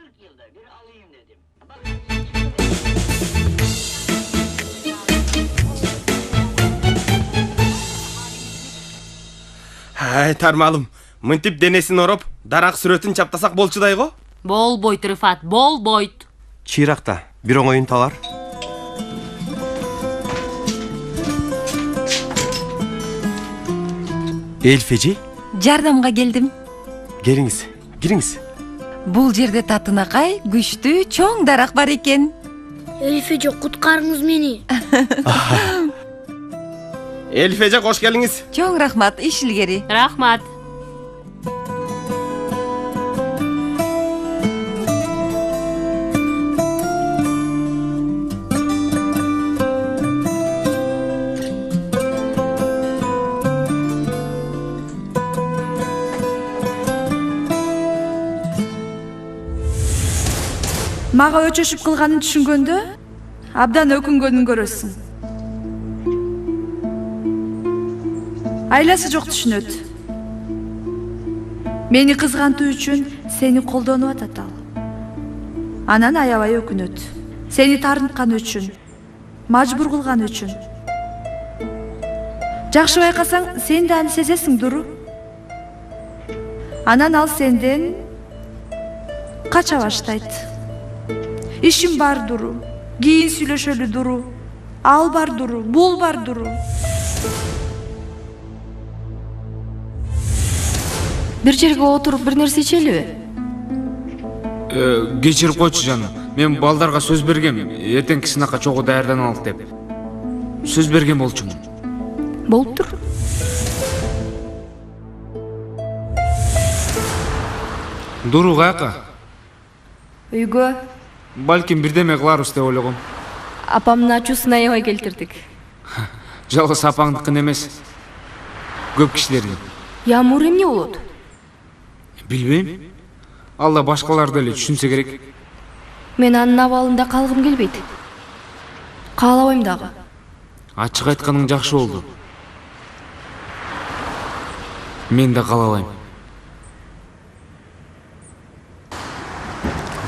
Ай, тармалым. Мынтип денесин ороп, дарак сүрөтүн чаптасак болчудай го? Болбойт, Рыфат, болбойт. Чыйракта бир оңоюн табар. Эльфежи? Жардамга келдим. Келиңиз, кириңиз. Бул жерде татынакай күчтүү чоң дарак бар экен. Эльфеже, куткарыңыз мени. Эльфеже, кош келиңиз. Чоң рахмат, иш илгери. Рахмат. Мага өчөшүп кылганын түшүнгөндө абдан өкүнгөнүн көрөсүң. Айласы жок түшүнөт. Мени кызгантуу үчүн сени колдонуп атат ал. Анан аябай өкүнөт. Сени тарынткан үчүн, мажбур кылган үчүн. Жакшы байкасаң, сен да аны сезесиң, Дуру. Анан ал сенден кача баштайт. Ишим бар, Дуру. Кийин сүйлөшөлү, Дуру. Ал бар, Дуру. Бул бар, Дуру. Бир жерге отуруп бир нерсе ичелиби? Кечирип койчу жаным. Мен балдарга сөз бергем, эртеңки сынакка чогуу даярданалык деп. Сөз берген болчумун. Болуптур. Дуру каяка? Үйгө. Балким бирдеме кыларбыз деп ойлогом. Апамдын ачуусун аябай келтирдик. Жалгыз апаңдыкын эмес. Көп кишилердин. Ямур эмне болот? Билбейм. Алла башкаларды эле түшүнсө керек. Мен анын абалында калгым келбейт. Каалабайм дагы. Ачык айтканың жакшы болду. Мен да каалабайм.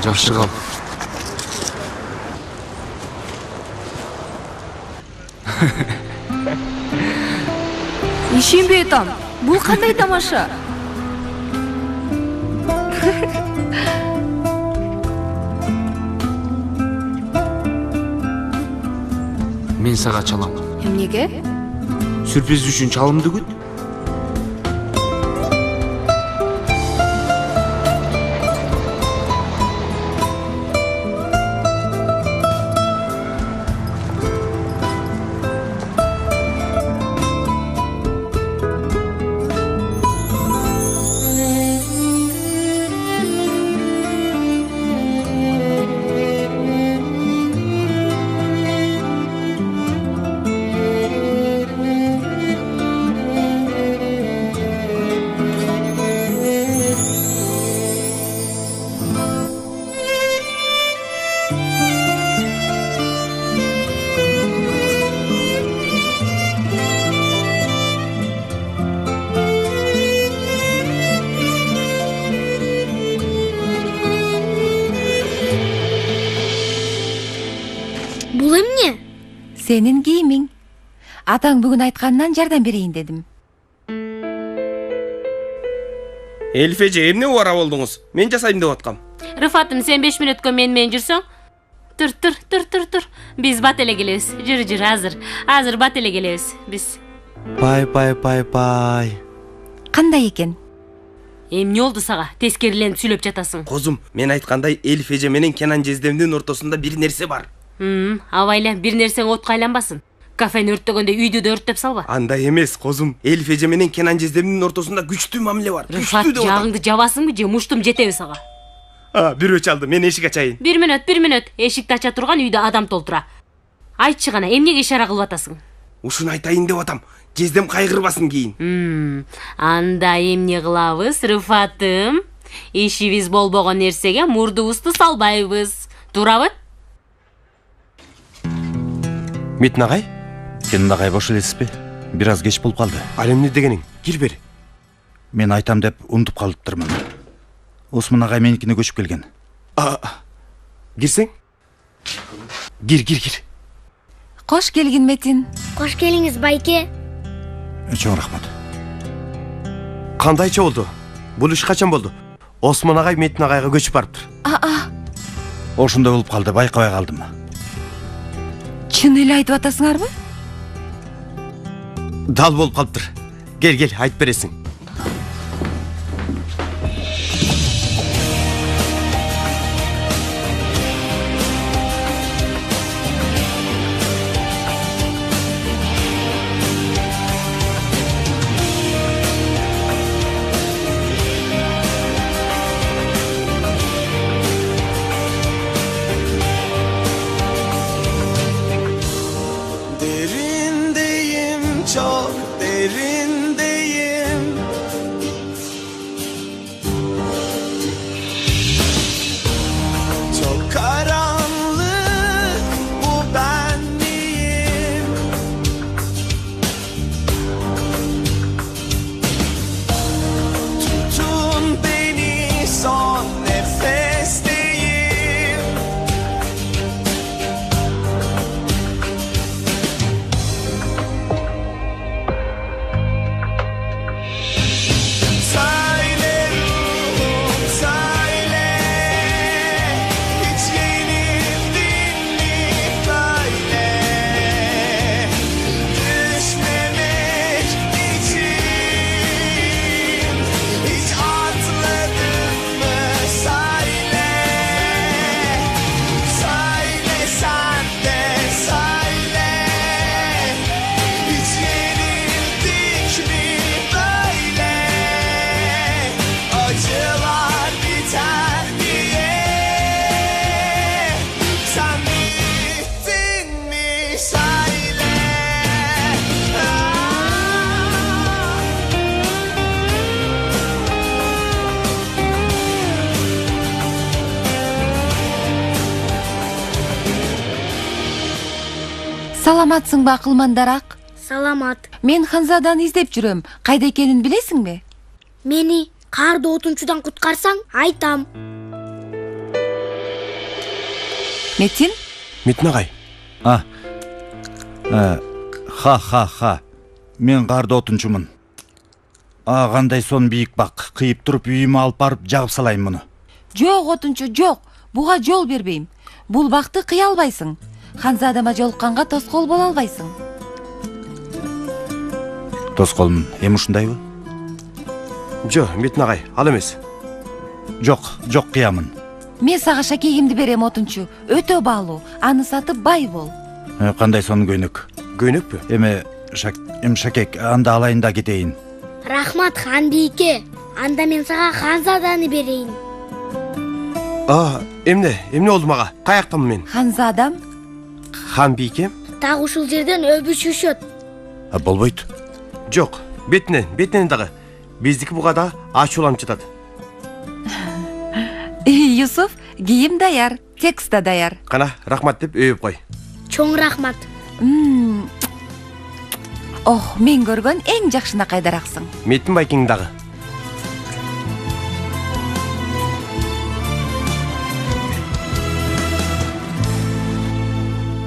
Жакшы кал. Ишенбей атам. Бул кандай тамаша? Мен сага чалам. Эмнеге? Сюрприз үчүн чалымды күт. Бул эмне? Сенин кийимиң. Атаң бүгүн айтканынан жардам берейин дедим. Эльфеже, эмне убара болдуңуз? Мен жасайм деп аткам. Рыфатым, сен 5 мүнөткө менен жүрсөң? Тур. Биз бат эле келебиз. Жүр, азыр бат эле келебиз биз. Пай. Кандай экен? Эмне oldu сага? Тескериленип сүйлөп жатасың. Козум, мен айткандай Элиф эже менен Кенан жездемдин ортосунда бир нерсе бар. Абайла, бир нерсең отко айланбасын. Кафени өрттөгөндө үйдү да өрттөп салба. Андай эмес, козум. Элиф эже менен Кенан жездемдин ортосунда күчтүү мамиле бар. Рыфат, жагыңды жабасыңбы же муштум жетеби сага? Бирөө чалды, мен эшик ачайын. Бир мүнөт. Эшикти ача турган үйдө адам толтура. Айтчы гана, эмнеге ишара кылып атасың? Ушуну айтайын деп атам. Жездем кайгырбасын кийин. Анда эмне кылабыз, Рыфатым? Ишибиз болбогон нерсеге мурдубузду салбайбыз. Туурабы? Метин агай? Кенен агай бош элесизби? Бир аз кеч болуп калды. Ал эмне дегениң? Кир бери. Мен айтам деп унутуп калыптырмын. Осмон агай меникине көчүп келген. Кирсең? Кир. Кош келгин Метин. Кош келиңиз байке. Чоң рахмат. Кандайча болду? Бул иш качан болду? Осмон агай Метин агайга көчүп барыптыр. Ошондой болуп калды, байкабай калдым. Чын эле айтып атасыңарбы? Дал болуп калыптыр. Кел, айтып бересиң. Çok derindeyim. Çok karanlık bu benliğim. Tutun beni son nefesteyim. Саламатсың ба акылмандараак? Саламат. Мен Ханзаданы издеп жүрөм. Кайда экенин билесиңби? Мени карды отунчудан куткарсаң, айтам. Метин? Метин агай. Ха. Мен карды отунчумун. Кандай сон бийик бак, кыйып туруп үйүмө алып барып жагып салайын муну. Жок, отунчу, жок. Буга жол бербейм. Бул бакты кыя албайсың. Ханзадама жолукканга тоскоол боло албайсың. Тоскоолмун, эми ушундайбы? Жок, Метин агай, ал эмес. Жок, кыямын. Мен сага шакегимди берем, отунчу. Өтө баалуу. Аны сатып бай бол. Кандай сонун көйнөк? Көйнөкпү? Эми шакек, анда алайын да кетейин. Рахмат, хан бийке. Анда мен сага Ханзаданы берейин. Эмне болду мага? Каяктамын мен? Ханзадам? Хан бийке? Так ушул жерден өбүшүшөт. Болбойт. Жок, бетинен дагы. Биздики буга да ачууланып жатат. Юсуф, кийим даяр, текст да даяр. Кана, рахмат деп өйүп кой. Чоң рахмат. Мен көргөн эң жакшына кайдараксың. Метин байкең дагы.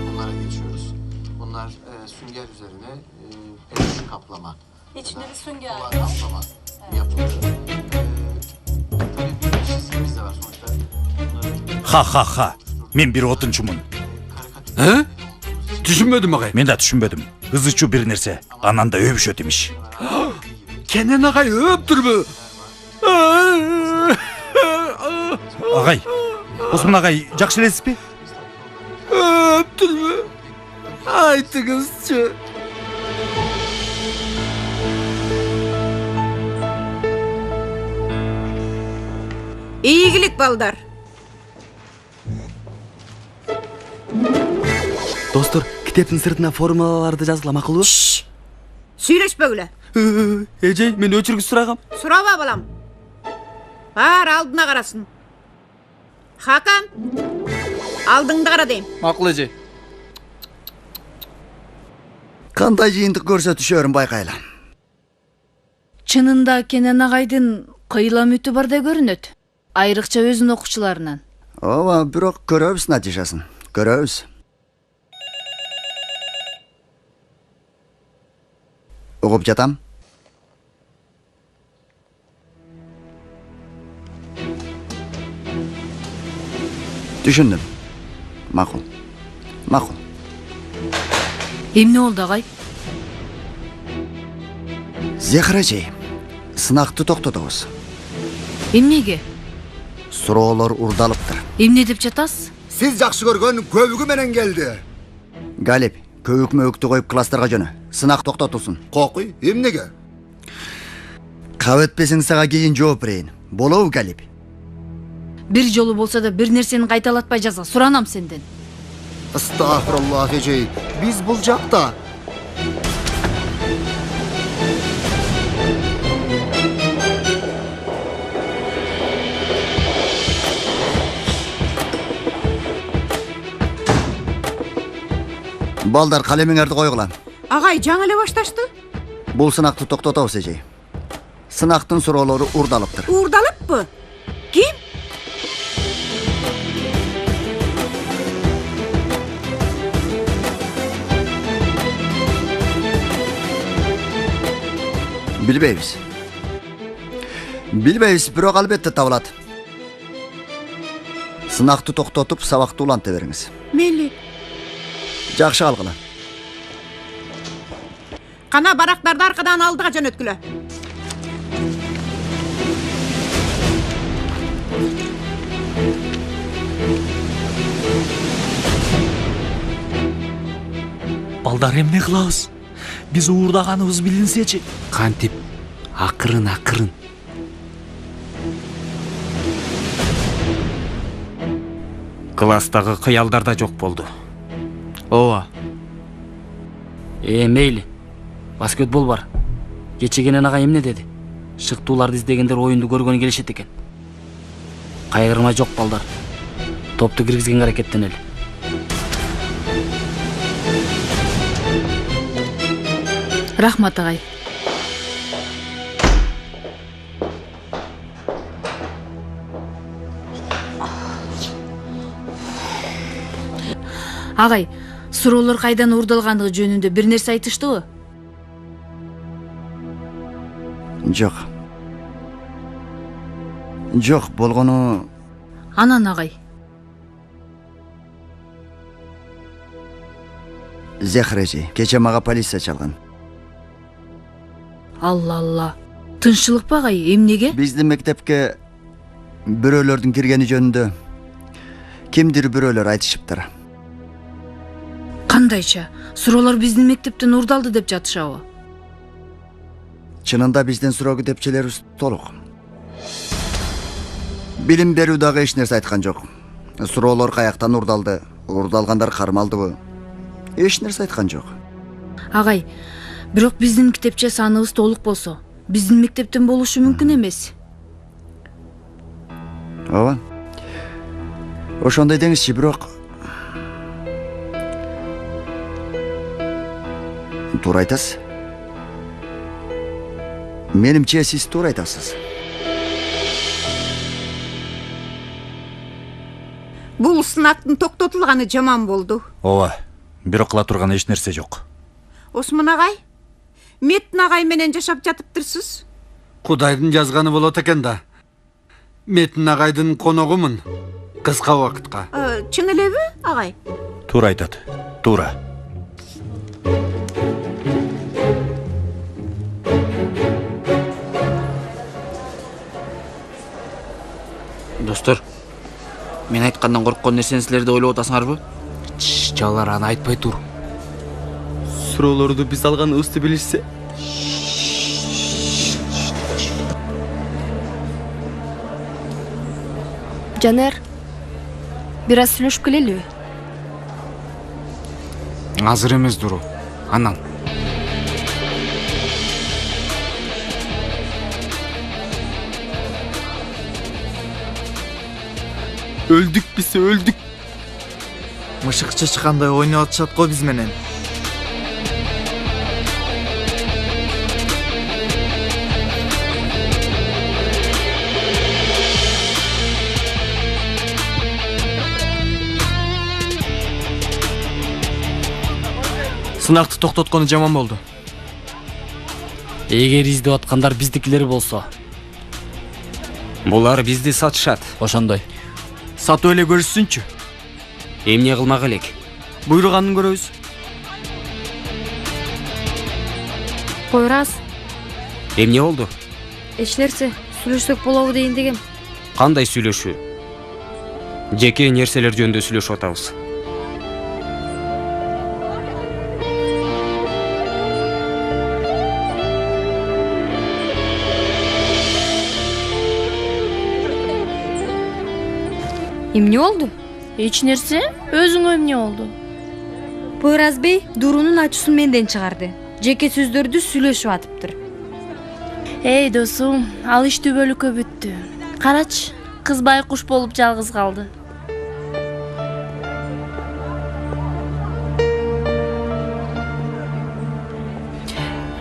Bunlara geçiyoruz. Bunlar sünger üzerine plastik kaplama. İçinde bir sünger. Kaplama yapılıyor. Tabii bir çizgimiz de var sonuçta. Ha. Men bir отунчумун. Түшүнбөдүм агай. Мен да түшүнбөдүм. Кызычуу бир нерсе. Анан да өбүшөт имиш. Кенен агай өптүрбү? Агай, Осмон агай, жакшы элесизби? Öptürmü? Aytыңызчы. ийгилик балдар. Достор, китептин сыртына формулаларды жазгыла макулбу? Сүйлөшпөгүлө. Эжей, мен өчүргүч сурагам. Сураба балам. Бар алдына карасын. Хакан, алдыңды кара дейм. Макул эжей. Кандай жыйынтык көрсөтүшөрүн байкайлы. Чынында Кенен агайдын кыйла үмүтү бардай көрүнөт. Айрыкча өзүнүн окуучуларынан. Ооба, бирок көрөбүз натыйжасын. Көрөбүз. Угуп жатам. Түшүндүм. Макул. Макул. Эмне болду агай? Зехрежей, сынакты токтотобуз. Эмнеге? Суроолор урдалыптыр. Эмне деп жатасыз? Сиз жакшы көргөн көбүгү менен келди. Галип, көбүк мөбүктү коюп класстарга жөнө. Сынак токтотулсун. Кокуй, эмнеге? Кабыл этпесең сага кийин жооп берейин. Болобу, Галип? Бир жолу болсо да бир нерсени кайталатпай жаза, суранам сенден. Астагфируллах эжей, биз бул жакта. Балдар, калемиңерди койгула. Агай жаңы эле башташты. Бул сынакты токтотобуз, эжей. Сынактын суроолору урдалыптыр. Урдалыппы? Ким? Билбейбиз. Билбейбиз, бирок албетте табылат. Сынакты токтотуп, сабакты уланта бериңиз. Мейли. Жакшы алгыла. Кана барактарды аркадан алдыга жөнөткүлө. Балдар, эмне кылабыз? Биз уурдаганыбыз билинсечи. Кантип акырын. Класстагы кыялдар да жок болду. Ооба. Мейли. Баскетбол бар. Кече Кенен агай эмне деди? Шыктууларды издегендер оюнду көргөнү келишет экен. Кайгырма жок балдар. Топту киргизгенге аракеттенели. Рахмат агай. Агай, суроолор кайдан урдалгандыгы жөнүндө бир нерсе айтыштыбы? Жок. Жок, болгону... Анан агай. Зехрежи, кече мага полиция чалган. Алла. Тынччылык ба агай, эмнеге? Биздин мектепке бирөөлөрдүн киргени жөнүндө кимдир бирөөлөр айтышыптыр. Кандайча? Суроолор биздин мектептен урдалды деп жатышабы? Чынында биздин суроо китепчелерибиз толук. Билим берүү дагы эч нерсе айткан жок. Суроолор каяктан урдалды, урдалгандар кармалдыбы? Эч нерсе айткан жок. Агай, бирок биздин китепче саныбыз толук болсо, биздин мектептен болушу мүмкүн эмес. Ооба. Ошондой деңизчи, бирок туура айтасыз. Менимче сиз туура айтасыз. Бул сынактын токтотулганы жаман болду. Ооба, бирок кыла турган эч нерсе жок. Осмон агай, Метин агай менен жашап жатыптырсыз. Кудайдын жазганы болот экен да. Метин агайдын коногумун. Кыска убакытка. Чын элеби, агай? Туура айтат. Туура. Мен айткандан корккон нерсени силер да ойлоп атасыңарбы? Жалар аны айтпай тур. Суроолорду биз алганыбызды билишсе. Жанер, бир аз сүйлөшүп келелиби? Азыр эмес Дуру. Анан. Өлдүк биз, өлдүк. Мышыкчы чыккандай ойноп атышат го биз менен. Сынакты токтоткону жаман болду. Эгер издеп аткандар биздикилер болсо, Булар бизди сатышат. ошондой. Сатып эле көрүшсүнчү. Эмне кылмак элек? Буйруганын көрөбүз. Пойраз, Эмне болду? эч нерсе, сүйлөшсөк болобу дейин дегем. Кандай сүйлөшүү? Жеке нерселер жөнүндө сүйлөшүп атабыз. Эмне болду? Эч нерсе, өзүңө эмне болду? Пойраз бей Дурунун ачуусун менден чыгарды. Жеке сөздөрдү сүйлөшүп атыптыр. Эй досум, ал иш түбөлүккө бүттү. Карачы, кыз байкуш болуп жалгыз калды.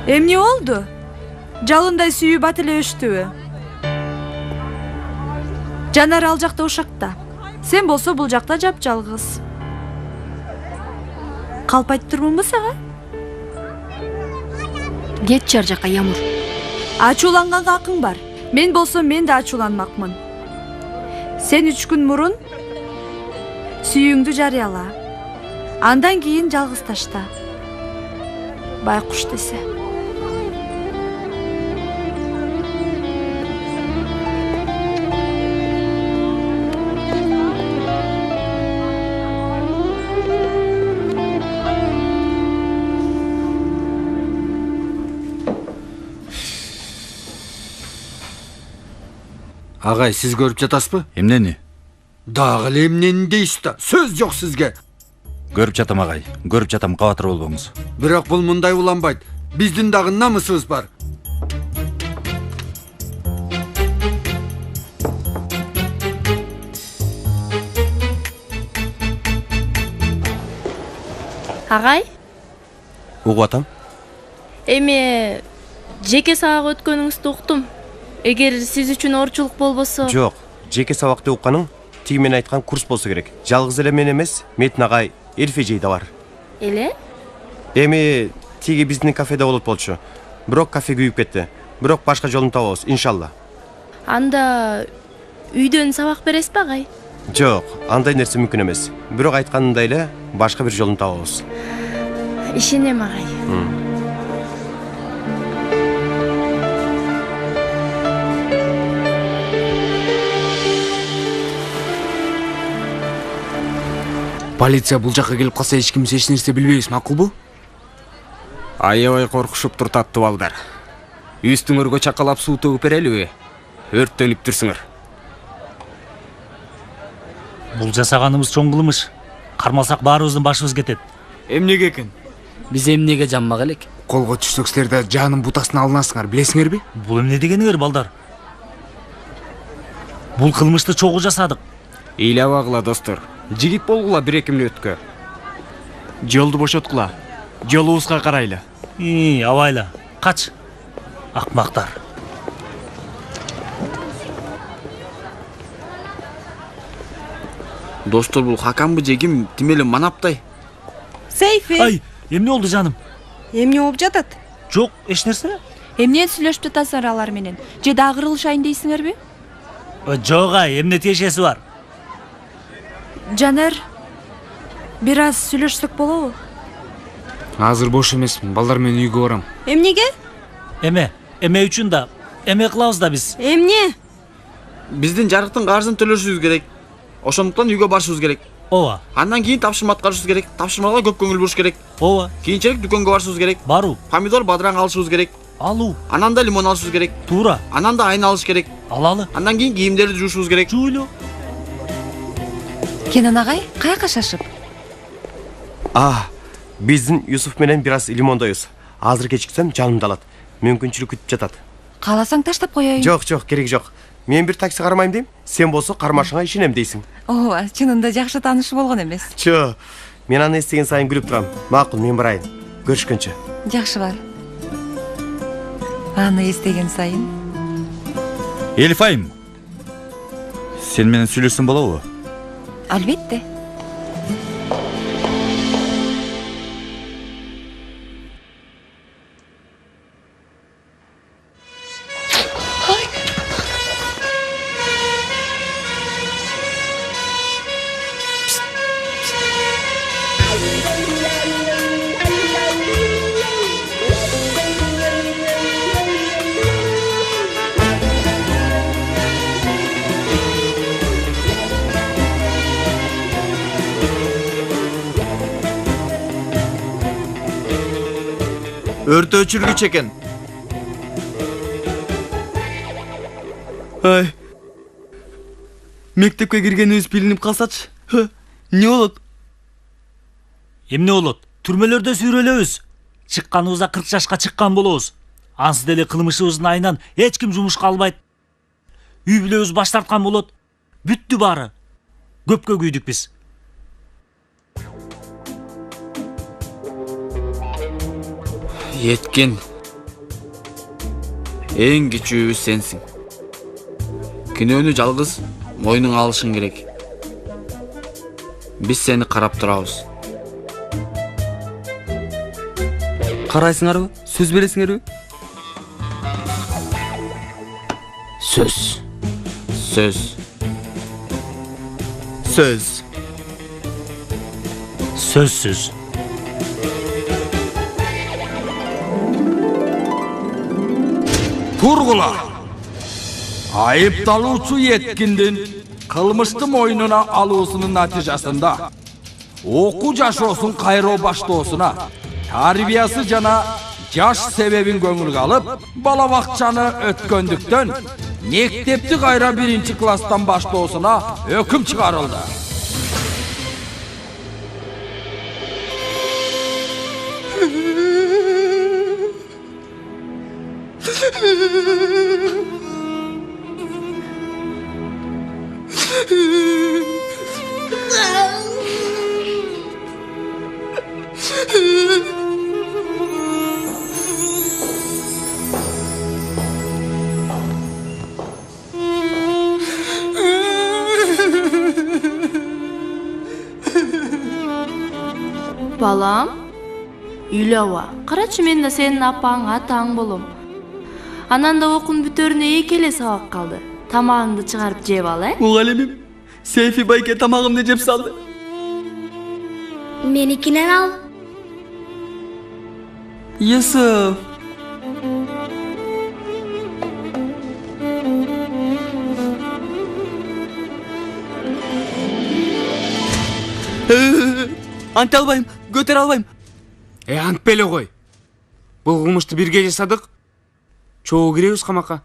Эмне болду? Жалындай сүйүп ат эле өчтүбү? Жанар ал жакта ушакта. Сен болсо бул жакта жапжалгыз. Калп айтып турмунбу сага? Кетчи ар жака, Ямур. Ачууланганга акың бар. Мен болсо мен да ачууланмакмын. Сен 3 күн мурун сүйүүңдү жарыяла. Андан кийин жалгыз ташта. Байкуш десе. Агай, сиз көрүп жатасызбы? Эмнени? Дагы эле эмнени дейсиз да? Сөз жок сизге. Көрүп жатам агай. Көрүп жатам, кабатыр болбоңуз. Бирок бул мындай уланбайт. Биздин дагы намысыбыз бар. Агай, Угуп атам. эми жеке сабак өткөнүңүздү уктум. Эгер сиз үчүн оорчулук болбосо. Жок, жеке сабакты укканың тиги мен айткан курс болсо керек. Жалгыз эле мен эмес, Метин агай, Элфежей да бар. Эле? Эми тиги биздин кафеде болот болчу. Бирок кафе күйүп кетти. Бирок башка жолун табабыз, иншалла. Анда үйдөн сабак бересизби, агай? Жок, андай нерсе мүмкүн эмес. Бирок айтканымдай эле башка бир жолун табабыз. Ишенем, агай. Полиция бул жакка келип калса эч кимсе эч нерсе билбейбиз, макулбу? Аябай коркушуп туртаттı балдар. Үстүңөргө чакалап суу төгүп берелиби? Өрттөнүп турсуңар. Бул жасаганыбыз чоң кылмыш. Кармалсак баарыбыздын башыбыз кетет. Эмнеге экен? Биз эмнеге жанмак элек? Колго түшсөк силер да жанын бутасына алынасыңар, билесиңерби? Бул эмне дегениңер, балдар? Бул кылмышты чогуу жасадык. Ыйлабагыла, достор. Жигит болгула 1-2 мүнөткө. Жолду бошоткула. Жолубузга карайлы. Абайла. Кач. Акмактар. Достор, бул Хаканбы же ким? Тим эле манаптай. Сейфи. Ай, эмне болду жаным? Эмне болуп жатат? Жок, эч нерсе. Эмнен сүйлөшүп жатасыңар алар менен? Же дагы кырылышайын дейсиңерби? Жок, ай, эмне тиешеси бар? Жанар, бир аз сүйлөшсөк болобу? Азыр бош эмесмин, балдар, мен үйгө барам. Эмнеге? Эме үчүн да, эме кылабыз да биз. Эмне? Биздин жарыктын каржысын төлөшүбүз керек. Ошондуктан үйгө барышыбыз керек. Ооба. Андан кийин тапшырма аткарышыбыз керек. Тапшырмага көп көңүл буруш керек. Ооба. Кийинчерээк дүкөнгө барышыбыз керек. Баруу. Помидор, бадыраң алышыбыз керек. Алуу. Анан да лимон алышыбыз керек. Туура. Анан да айна алыш керек. Алалы. Андан кийин кийимдерди жуушубуз керек. Жуулу. Кенен агай, каяка шашып? Биздин Юсуф менен бир аз лимондойбуз. Азыр кечиксем жанымды алат. Мүмкүнчүлүк күтүп жатат. Кааласаң таштап коеюн. Жок, кереги жок. Мен бир такси кармайм дейм. Сен болсо кармашыңа ишенем дейсиң. Ооба, чынында жакшы тааныш болгон эмес. Чо, мен аны эстеген сайын күлүп турам. Макул, мен барайын. Көрүшкөнчө. Жакшы бар. Аны эстеген сайын. Элиф айым, сен менен сүйлөшсөм болобу? Албетте. Өрт өчүргүч экен. Мектепке киргенибиз билинип калсачы. Не болот? Эмне болот? Түрмөлөрдө сүйрөлөбүз. Чыкканыбызда 40 жашка чыккан болобуз. Ансыз деле кылмышыбыздын айынан эч ким жумушка албайт. Үй бүлөбүз баш тарткан болот. Бүттү баары. Көпкө күйдүк биз. Еткен. Эң кичүүбүз сенсиң. Күнөөнү жалгыз мойнуңа алышың керек. Биз сени карап турабыз. Карайсыңарбы? Сөз бересиңерби? Сөз. Сөз. Сөз. Сөзсүз. Тургула. Айыпталуучу Еткиндин кылмышты мойнуна алуусунун натыйжасында окуу жашоосун кайроо баштоосуна, тарбиясы жана жаш себебин көңүлгө алып, бала бакчаны өткөндүктөн мектепти кайра 1-класстан баштоосуна өкүм чыгарылды. Балам, үйлөбө. Карачы, мен да сенин апаңа таң болом. Анан да окуун бүтөрүнө эки эле сабак калды. Тамагыңды чыгарып жеп ал, Мугалимим, Сейфи байке тамагымды жеп салды. Меникинен ал. Юсуф. Ант албайм, көтөрө албайм. Антпеле кой. Бул кылмышты бирге жасадык. Чогуу киребиз камакка.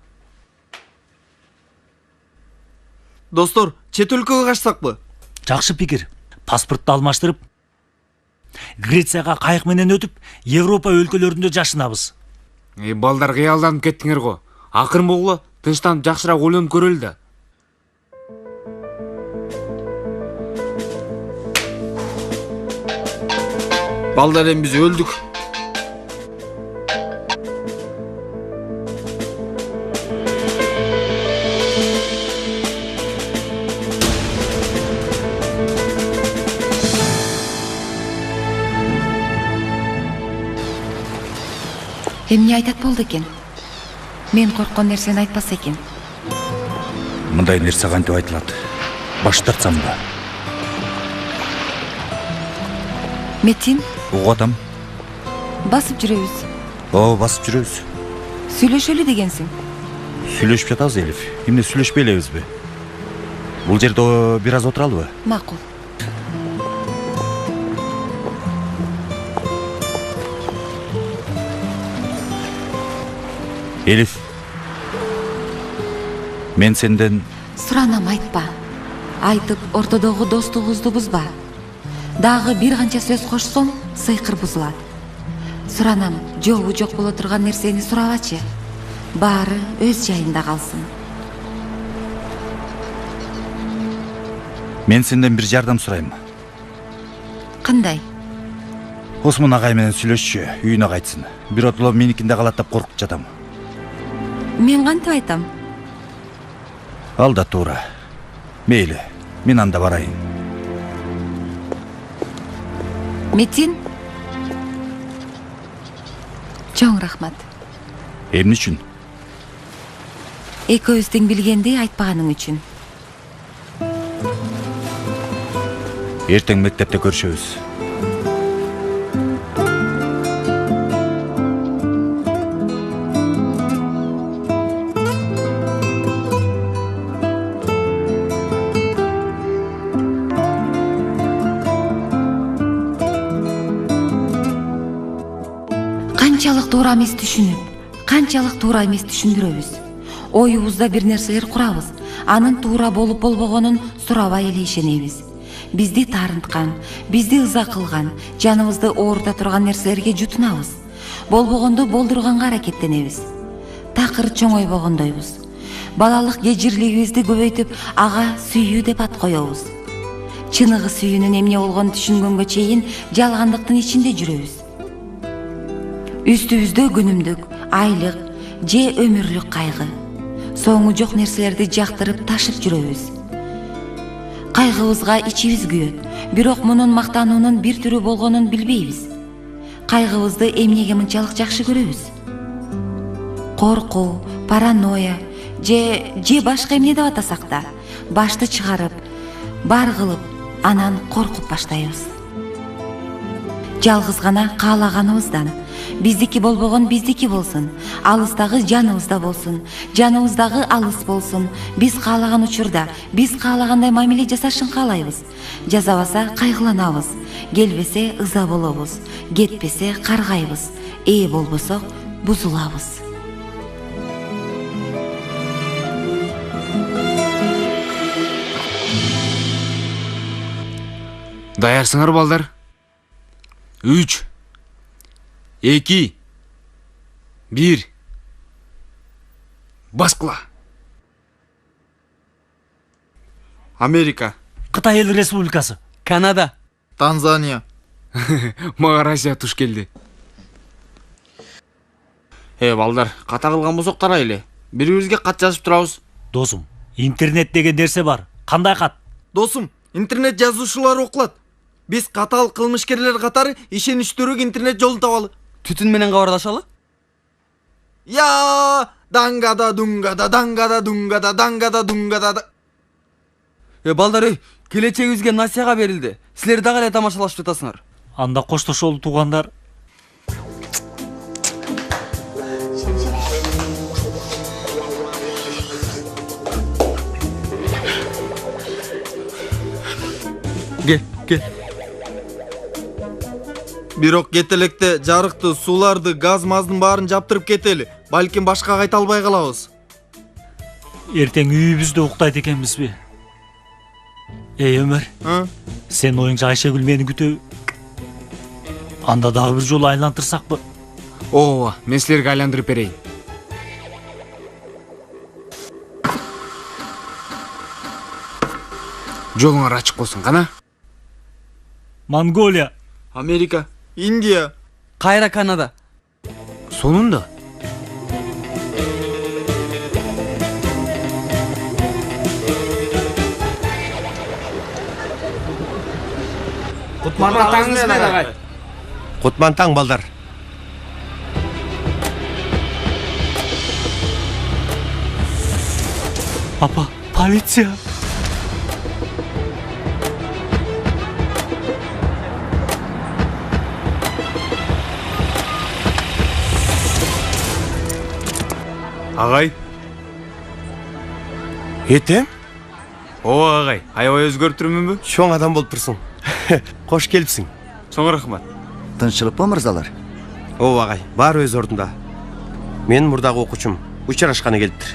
Достор, чет өлкөгө качсакпы? Жакшы пикир. Паспортду алмаштырып, Грецияга кайык менен өтүп, Европа өлкөлөрүндө жашынабыз. Балдар кыялданып кеттиңер го. Акырын болгула, тынчтанып жакшыраак ойлонуп көрөлү да. Балдар, эми биз өлдүк. Эмне айтат болду экен? Мен корккон нерсени айтпаса экен. Мындай нерсе кантип айтылат? Баш тартсам да. Метин, Угуп атам. басып жүрөбүз. Ооба, басып жүрөбүз. Сүйлөшөлү дегенсиң. Сүйлөшүп жатабыз, Элиф. Эмне сүйлөшпөй элебизби? Бул жерде бир аз отуралыбы? Макул. Элиф, мен сенден Суранам, айтпа. Айтып, ортодогу достугубузду бузба. Дагы бир канча сөз кошсоң, сыйкыр бузулат. Суранам, жобу жок боло турган нерсени сурабачы. Баары өз жайында калсын. Мен сенден бир жардам сурайм. Кандай? Осмон агай менен сүйлөшчү, үйүнө кайтсын. Биротоло меникинде калат деп коркуп жатам. Мен кантип айтам? Ал да туура. Мейли, мен анда барайын. Метин? Чоң рахмат. Эмне үчүн? Экөөбүздүн билгенди айтпаганың үчүн. Эртең мектепте көрүшөбүз. Канчалык туура эмес түшүнүп, канчалык туура эмес түшүндүрөбүз. Оюбузда бир нерселер курабыз, анын туура болуп болбогонун сурабай эле ишенебиз. Бизди таарынткан, бизди ыза кылган, жаныбызды оорута турган нерселерге жутунабыз. Болбогонду болдурганга аракеттенебиз. Такыр чоңойбогондойбуз. Балалык кежирлигибизди көбөйтүп, ага сүйүү деп ат коебуз. Чыныгы сүйүүнүн эмне болгонун түшүнгөнгө чейин жалгандыктын ичинде жүрөбүз. Үстүбүздө күнүмдүк, айлык же өмүрлүк кайгы. Соңу жок нерселерди жактырып ташып жүрөбүз. Кайгыбызга ичибиз күйөт, бирок мунун мактануунун бир түрү болгонун билбейбиз. Кайгыбызды эмнеге мынчалык жакшы көрөбүз? Коркуу, паранойя же башка эмне деп атасак да, башты чыгарып, бар кылып, анан коркуп баштайбыз. Жалгыз гана каалаганыбыздан, биздики болбогон биздики болсун, алыстагы жаныбызда болсун, жаныбыздагы алыс болсун, биз каалаган учурда, биз каалагандай мамиле жасашын каалайбыз. Жасабаса кайгыланабыз, келбесе ыза болобуз, кетпесе каргайбыз, ээ болбосок бузулабыз. Даярсыңар балдар? 3 2 1 Баскыла. Америка, Кытай Эл Республикасы, Канада, Танзания. Мага Россия туш келди. Балдар, ката кылган болсок тарайлы. Бири-бирибизге кат жазып турабыз. досум, интернет деген нерсе бар. Кандай кат? Досум, интернет жазуучулар окулат. Биз катаал кылмышкерлер катары ишеничтүүрөөк интернет жолун табалы. Түтүн менен кабардашалы? Я, дангада дунгада, дангада дунгада, дангада дунгада. Балдар, келечегибизге насыяга берилди. Силер дагы эле тамашалашып жатасыңар. Анда коштошолу туугандар. Кел. Бирок кет электе жарыкты, сууларды, газ-маздын баарын жаптырып кетели. Балким башка кайта албай калабыз. Эртең үйүбүздө уктайт экенбизби? Эй Өмөр, сен оюңча Айшегүл мени күтөбү? Анда дагы бир жолу айлантырсакпы? Ооба, мен силерге айландырып берейин. Жолуңар ачык болсун кана. Монголия, Америка, Индия, кайра Канада. Сонунда Кутман таңыңыз менен агай. Кутман таң балдар. Апа, полиция. Агай, Этем? Ооба агай, аябай өзгөртүрмүнбү? Чоң адам болуп турсуң. Кош келипсиң. Чоң рахмат. Тынччылыкпы мырзалар? Ооба агай, баары өз ордунда. Мен мурдагы окуучум учурашканы келиптир.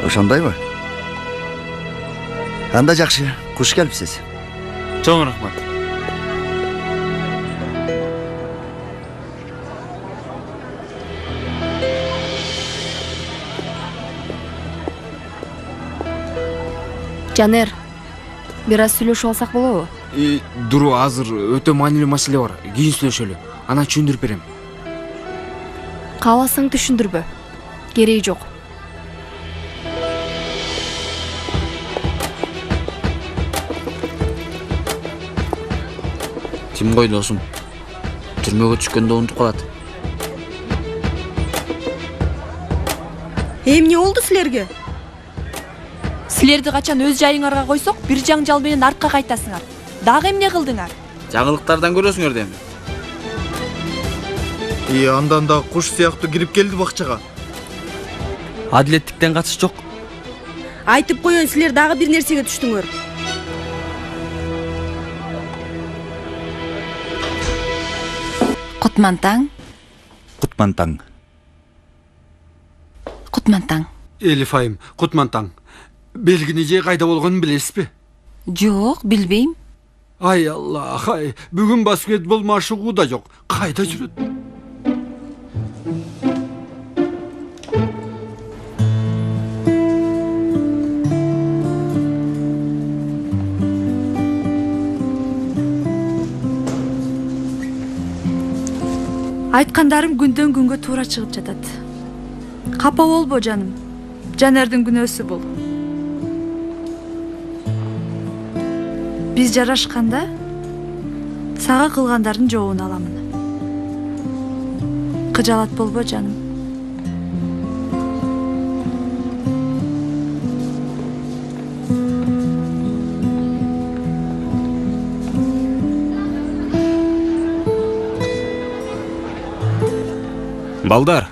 Ошондойбу? Анда жакшы, куш келипсиз. Чоң рахмат. Жанер, бир аз сүйлөшүп алсак болобу? Дуру, азыр өтө маанилүү маселе бар. Кийин сүйлөшөлү. Анан түшүндүрүп берем. Кааласаң түшүндүрбө. Кереги жок. Тим кой досум. Түрмөгө түшкөндө унутуп калат. Эмне болду силерге? Силерди качан өз жайыңарга койсок, бир жаңжал менен артка кайтасыңар. Дагы эмне кылдыңар? Жаңылыктардан көрөсүңөр деми. Андан да куш сыяктуу кирип келди бакчага. Адилеттиктен катыш жок. Айтып коеюн, силер дагы бир нерсеге түштүңөр. Кутмантаң. Кутмантаң. Кутмантаң. Элиф айым, Кутмантаң. Белгини же кайда болгонун билесизби? Жок, билбейм. Ай Аллах, ай. Бүгүн баскетбол машыгуу да жок. Кайда жүрөт? Айткандарым күндөн күнгө туура чыгып жатат. Капа болбо жаным. Жанердин күнөөсү бул. Биз жарашканда сага кылгандардын жообун аламын. Кыжалат болбо жаным. Балдар,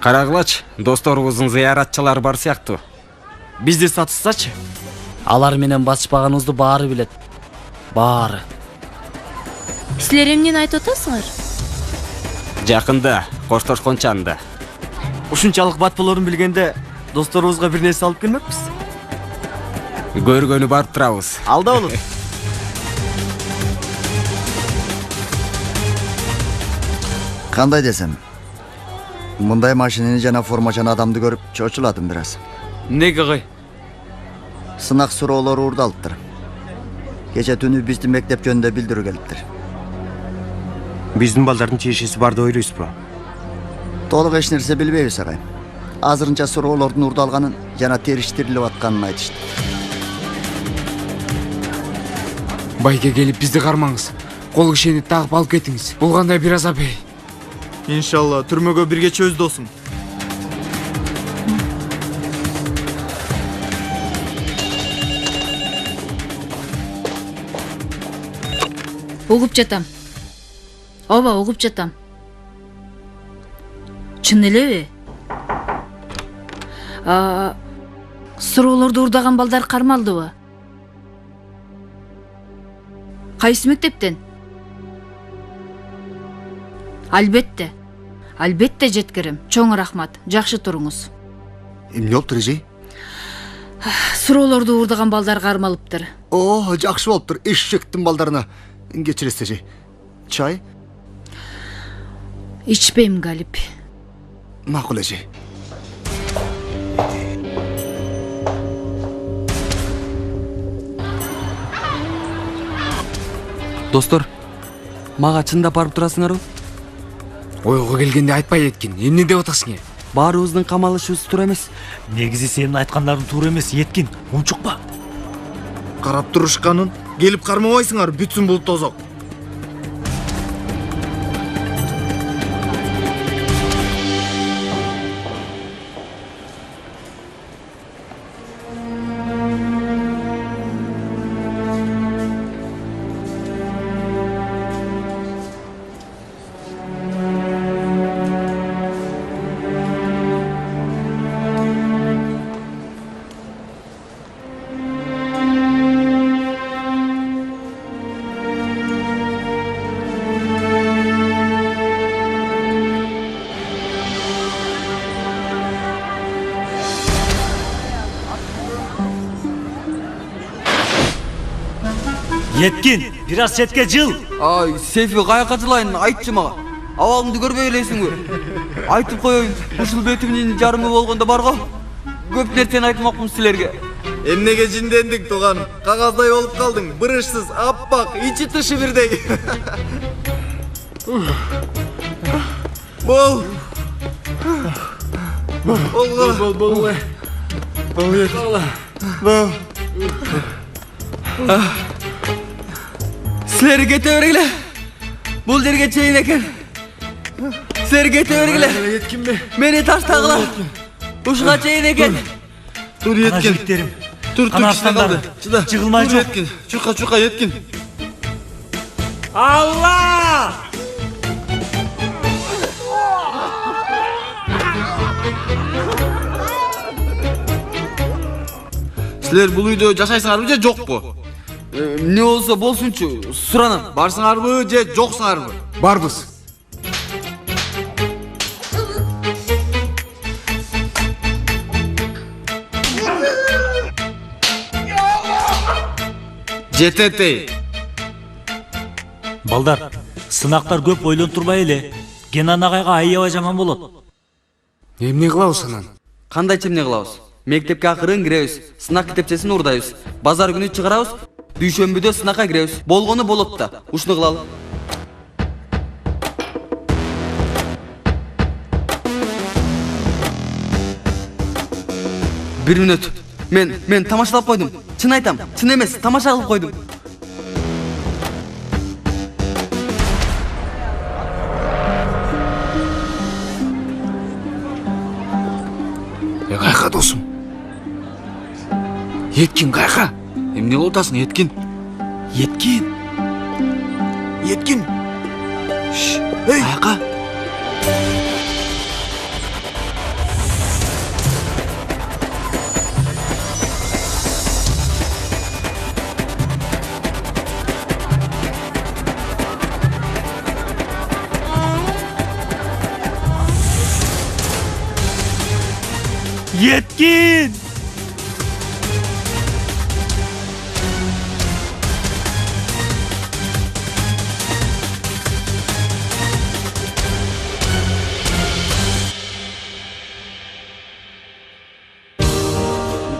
карагылач, досторубуздун зыяратчылары бар сыяктуу. Бизди сатышсачы? Алар менен басышпаганыбызды баары билет. Баары. Силер эмнени айтып атасыңар? Жакында, коштошкон чанда. Ушунчалык бат болорун билгенде, досторубузга бир нерсе алып келмекпиз. Көргөнү барып турабыз. Алда болот. Кандай десем? Мындай машинени жана формачан адамды көрүп чочуладым бир аз. Неге кай? Сынак суроолору уурдалыптыр. Кече түнү бизди мектеп жөнүндө билдирүү келиптир. Биздин балдардын тиешеси бар деп ойлойсузбу? Толук эч нерсе билбейбиз агай. Азырынча суроолордун уурдалганын жана териштирилип атканын айтышты. Байке келип бизди кармаңыз. Кол кишени тагып алып кетиңиз. Бул кандай бир азап эй. Иншалла, түрмөгө бирге чөз досум. Угуп жатам. Ооба, угуп жатам. Чын элеби? Суроолорду уурдаган балдар кармалдыбы? Кайсы мектептен? Албетте. Албетте жеткирим. Чоң рахмат. Жакшы туруңуз. Эмне болуптур эже? Суроолорду уурдаган балдар кармалыптыр. О, жакшы болуптур. Эшектин балдарына. Кечиресиз эже. Чай? Ичпейм, Галип. Макул эже. Достор, мага чындап барып турасыңарбы? Ойго келгенде айтпай эткин. Эмне деп атасың? Баарыбыздын камалышыбыз туура эмес. Негизи сенин айткандарың туура эмес, Еткин. Унчукпа. Карап турушканын келип кармабайсыңар, бүтсүн бул тозок. Еткин, biraz четке жыл. Ай, Сейфи каяка жылайын, айтчы мага. Абалыңды көрбөй элесиңби? Айтып коеюн, ушул бетимдин жарымы болгондо бар го. Көп нерсени айтмакмын силерге. Эмнеге жиндендиң тууганым? Кагаздай болуп калдың, бырышсыз, аппак, ичи тышы бирдей. Бол. Бол. Силер кете бергиле. Бул жерге чейин экен. Силер кете бергиле. Мени таштагыла. Ушуга чейин экен. Тур Ана жигиттерим. Тур киште калды. Чыда. Жыгылмай жок. Чука еткин. Алла! Силер бул үйдө жашайсыңарбы же жокпу? Не болсо болсунчу, суранам. Барсыңарбы же жоксуңарбы? Барбыз. Жететей. Балдар, сынактар көп ойлонтурбай эле. Генан агайга аябай жаман болот. Эмне кылабыз анан? Кандайча эмне кылабыз? Мектепке акырын киребиз, сынак китепчесин урдайбыз. Базар күнү чыгарабыз, дүйшөмбүдө сынакка киребиз. Болгону болот да. Ушуну кылалы. Бир мүнөт. Мен тамашалап койдум. Чын айтам, чын эмес, тамаша кылып койдум. Кайка досум? Еткин кайка? Эмне болуп атасың, Еткин? Еткин. Эй, кайка? Еткин!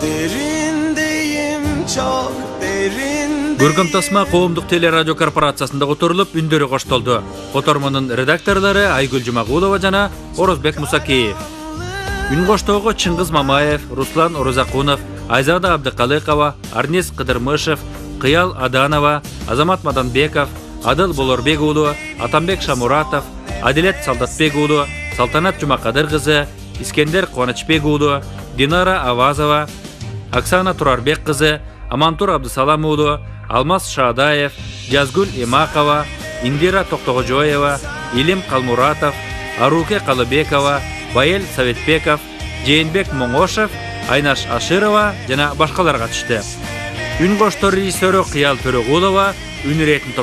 Derindeyim çok derinde. Көркөм тасма коомдук телерадио корпорациясында которулуп үндөрү коштолду. Котормонун редакторлору Айгүл Жумагулова жана Орозбек Мусакеев. Үн коштоого Чыңгыз Мамаев, Руслан Орозакунов, Айзада Абдыкалыкова, Арнес Кыдырмышев, Кыял Аданова, Азамат Маданбеков, Адыл Болорбек уулу, Атамбек Шамуратов, Адилет Солдатбек уулу, Салтанат Жумакадыр кызы, Искендер Кубанычбек уулу, Динара Авазова, Оксана Турарбек кызы, Амантур Абдысалам уулу, Алмаз Шаадаев, Жазгүл Имакова, Индира Токтогожоева, Илим Калмуратов, Аруке Калыбекова, Байел Советбеков, Жээнбек Моңошев, Айнаш Аширова жана башкалар катышты. Үн коштор режиссеру Кыял Төрөгулова үн иретин